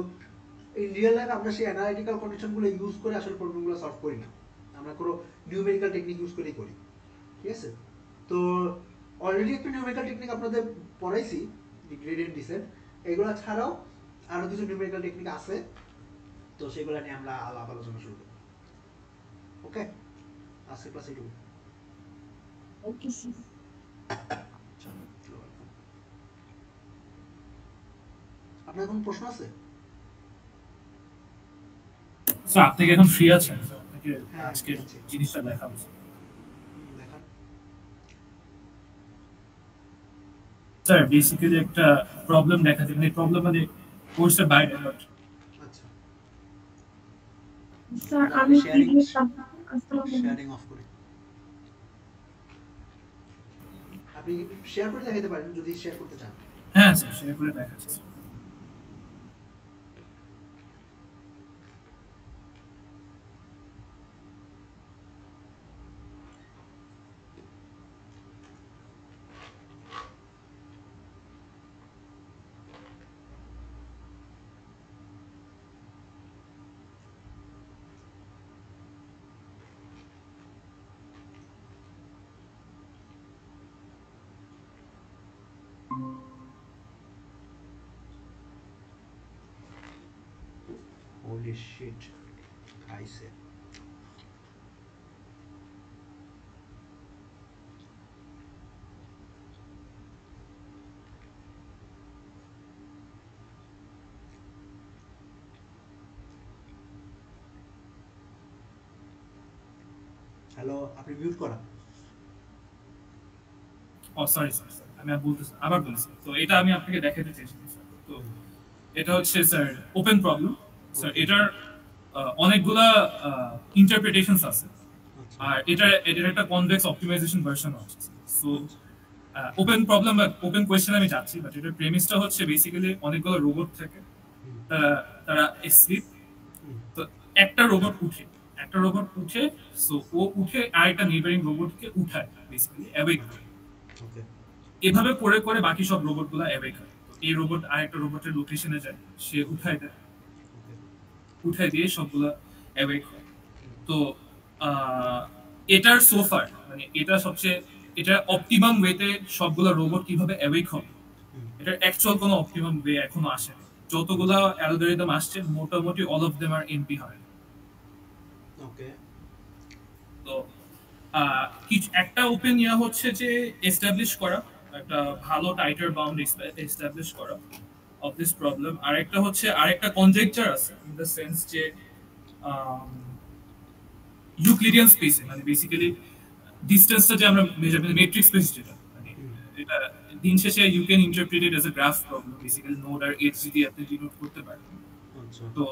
ইন রিয়েল লাইফ আমরা সেই অ্যানালাইটিক্যাল কন্ডিশনগুলো ইউজ করে আসলে প্রবলেমগুলো সলভ করি না, আমরা কোনো নিউমেরিক্যাল টেকনিক ইউজ করেই করি, ঠিক আছে? তো অলরেডি একটা নিউমেরিক্যাল টেকনিক আপনাদের পড়াইছি, গ্রেডিয়েন্ট ডিসেন্ট। এগুলো ছাড়াও আরো কিছু নিউমেরিক্যাল টেকনিক আছে, তো সেগুলো নিয়ে আমরা আলাপ আলোচনা শুরু করব। ওকে, আজকে ক্লাস এইটুকু। Okay, sir. আপনার কোনো প্রশ্ন আছে? স্যার আপনি কি এখন ফ্রি আছেন? আপনাকে হ্যাঁ, আজকে আছি। জিনিসটা দেখাবো। দেখান। স্যার বেসিক্যালি একটা প্রবলেম দেখাতে, মানে প্রবলেম মানে কোর্সের বাইরে। আচ্ছা, Sir, তাহলে আমি শেয়ারিং PDF আসসালামু আলাইকুম। শেয়ারিং অফ করি। আপনি শেয়ার করে দেখাতে পারেন যদি শেয়ার করতে চান। হ্যাঁ স্যার, শেয়ার করে দেখাচ্ছি। Holy shit, খাইছে। হ্যালো, আপনি মিউট করা। ও সরি স্যার, আমি আবার বলছি। তো এটা আমি আপনাকে দেখাতে চেয়েছি স্যার। তো এটা হচ্ছে sir open problem sir. Okay. এটার অনেকগুলা ইন্টারপ্রিটেশনস আছে, আচ্ছা আর এটার একটা কনভেক্স অপটিমাইজেশন ভার্সন আছে। সো ওপেন প্রবলেম বা ওপেন কোয়েশ্চেন আমি যাচ্ছি, বাট এটার প্রেমিসটা হচ্ছে বেসিক্যালি অনেকগুলো রোবট থাকে, হুম, তারা তারা স্লিপ। হুম, তো একটা রোবট উঠে, সো ও উঠে আরেকটা নেইবারিং রোবটকে উঠায়, বেসিক্যালি অ্যাওয়েক করে। ওকে এভাবে করে করে বাকি সব রোবট গুলা অ্যাওয়েক হয়। তো এই রোবট আরেকটা রোবটের লোকেশনে যায়, সে উঠায় দেয়, ওকে উঠায় দিয়ে সবগুলা অ্যাওয়েক হয়। তো আহ, এটার সোফার মানে এটা সবচেয়ে, এটা অপটিমাম ওয়েতে সবগুলা রোবট কিভাবে অ্যাওয়েক হবে, হুম, এটার অ্যাকচুয়াল কোনো অপটিমাম ওয়ে এখনো আসেনি। যতগুলা অ্যালগরিদম আসছে মোটামুটি all of them are NP হয়। ওকে তো কিছু একটা ওপেন ইয়া হচ্ছে যে এস্টাবলিশ করা, একটা ভালো টাইটার বাউন্ড এস্টাবলিশ করা অফ দিস প্রবলেম। আরেকটা হচ্ছে আরেকটা কনজেকচার আছে, ইন দ্য সেন্স যে ইউক্লিডিয়ান স্পেসে মানে বেসিক্যালি ডিসটেন্সটা যে আমরা মেজার মেট্রিক স্পেস যেটা মানে হুম, এটা দিন শেষে you can interpret it as a graph problem, basically node আর এজ যদি আপনি ডিনোট করতে পারেন। আচ্ছা তো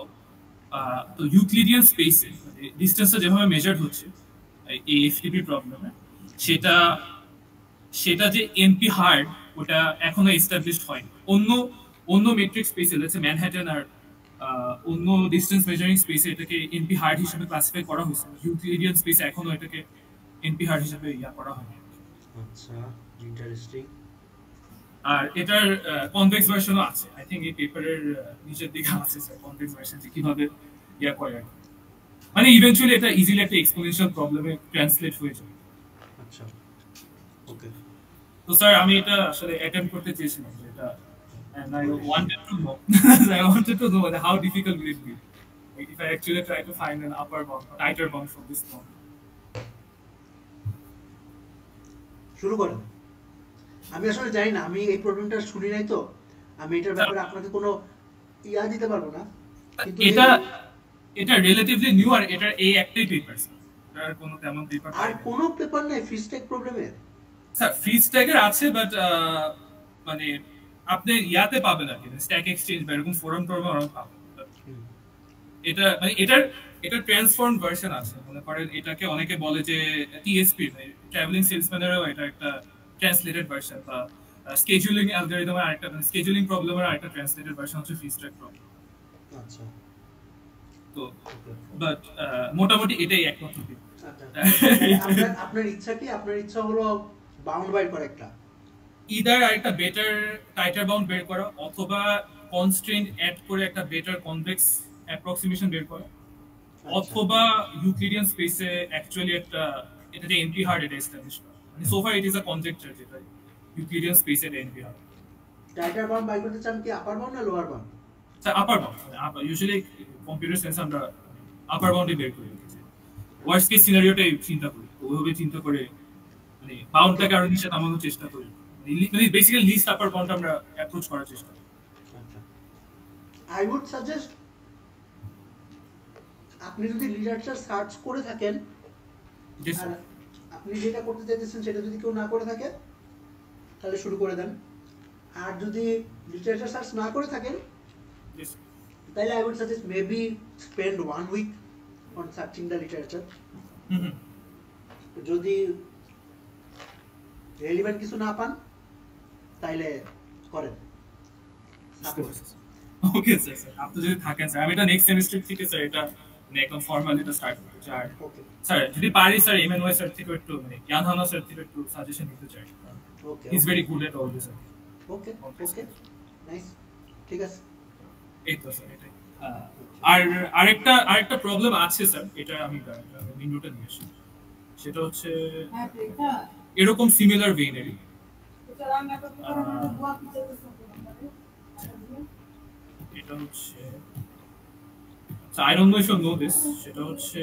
তো ইউক্লিডিয়ান স্পেসে ডিসটেন্সটা যেভাবে মেজার্ড হচ্ছে এই এফটিপি প্রবলেমে, সেটা সেটা যে এনপি হার্ড ওটা এখনো এস্টাবলিশড হয়নি। অন্য অন্য মেট্রিক স্পেসে লেটস ম্যানহাটন আর অন্য ডিস্টেন্স মেজারিং স্পেসে এটাকে এনপি হার্ড হিসেবে ক্লাসিফাই করা হয়েছে, ইউক্লিডিয়ান স্পেসে এখনো এটাকে এনপি হার্ড হিসেবে ইয়া করা হয়নি। আচ্ছা ইন্টারেস্টিং। আর এটার কনভেক্স ভার্সনও আছে, আই থিঙ্ক এই পেপারের নিচের দিকে আছে স্যার কনভেক্স ভার্সন যে কিভাবে ইয়া করে আর কি। মানে ইভেন্চুয়ালি এটা ইজিলি একটা এক্সপোনেনশিয়াল প্রবলেমে ট্রান্সলেট হয়ে যায়। আচ্ছা ওকে তো স্যার আমি এটা আসলে অ্যাটেম্প করতে চেয়েছিলাম যে এটা, and I wanted to know I wanted to know that how difficult will it be, like, if I actually try to find an upper bound or tighter bound from this problem. শুরু করেন। আমি আসলে জানি না, আমি এই প্রবলেমটা শুনি নাই, তো আমি এটার ব্যাপারে আপনাকে কোনো ইয়া দিতে পারবো না, কিন্তু এটা এটা রিলেটিভলি নিউ, আর এটার এই একটাই পেপার স্যার, আর কোনো তেমন পেপার আর কোনো পেপার নাই ফিস্টেক প্রবলেমের? স্যার ফ্রিজ ট্যাগের আছে, বাট মানে আপনি ইয়াতে পাবেন আর কি, স্ট্যাক এক্সচেঞ্জ বা এরকম ফোরাম টোরামে ওরা পাবেন। But এটা মানে এটার ট্রান্সফর্ম ভার্সন আছে, মনে করেন এটাকে অনেকে বলে যে টিএসপি ট্রাভেলিং সেলসম্যানেরও এটা একটা ট্রান্সলেটেড ভার্সন, বা স্কেজুলিং অ্যালগরিদমের আরেকটা মানে স্কেজুলিং প্রবলেমের আরেকটা ট্রান্সলেটেড ভার্সন হচ্ছে ফ্রিজ ট্যাগ প্রবলেম। আচ্ছা তো ওকে বাট মোটামুটি এটাই একমাত্র paper। আচ্ছা আপনার ইচ্ছা কি? আপনার ইচ্ছা হলো বাউন্ড বাই করা একটা? ইদার একটা বেটার টাইটার বাউন্ড বের করা, অথবা কনস্ট্রেন্ট অ্যাড করে একটা বেটার কনভেক্স অ্যাপ্রক্সিমেশন বের করা, অথবা ইউক্লিডিয়ান স্পেসে অ্যাকচুয়ালি একটা এটা যে এনপি হার্ড এটা এস্টাবলিশ করা। মানে so far it is a conjecture যেটা ইউক্লিডিয়ান স্পেসে এটা NP hard. Tighter bound by করতে চান কি আপার বাউন্ড না lower bound? Sir upper bound, usually computer science আমরা আপার বাউন্ডে বের করি, ওয়ার্স্ট কেস সিনারিওটাই চিন্তা করি, তো ওইভাবে চিন্তা করে মানে বাউন্ডটাকে আরো নিচে নামানোর চেষ্টা করি, মানে বেসিক্যালি লিস্ট আপার বাউন্ড আমরা অ্যাপ্রোচ করার চেষ্টা করি। আচ্ছা আই উড সাজেস্ট আপনি যদি লিটারেচার সার্চ করে থাকেন, Yes, আর sir. আপনি যেটা করতে চাইতেছেন সেটা যদি কেউ না করে থাকে তাহলে শুরু করে দেন। আর যদি লিটারেচার সার্চ না করে থাকেন Yes, sir. তাহলে I would suggest maybe spend 1 week on searching the literature. Mhm. যদি রেলিভেন্ট কিছু না পান তাইলে করেন। ওকে স্যার, স্যার আপনি যদি থাকেন স্যার, আমি এটা নেক্সট সেমিস্টার থেকে স্যার এটা মানে একদম ফর্মালি এটা স্টার্ট করতে চাই। ওকে স্যার যদি পারি স্যার এমএনওয়াই স্যার থেকে একটু মানে জ্ঞান হানা স্যার থেকে একটু সাজেশন নিতে চাই, okay he is very good at all this. Okay okay nice, ঠিক আছে। এই তো স্যার এটাই। আর আরেকটা প্রবলেম আছে স্যার, এটা আমি উইন্ডোটা নিয়ে আসি। সেটা হচ্ছে এরকম সিমিলার ভেইনেরই এটা হচ্ছে, I don't know if you know this, সেটা হচ্ছে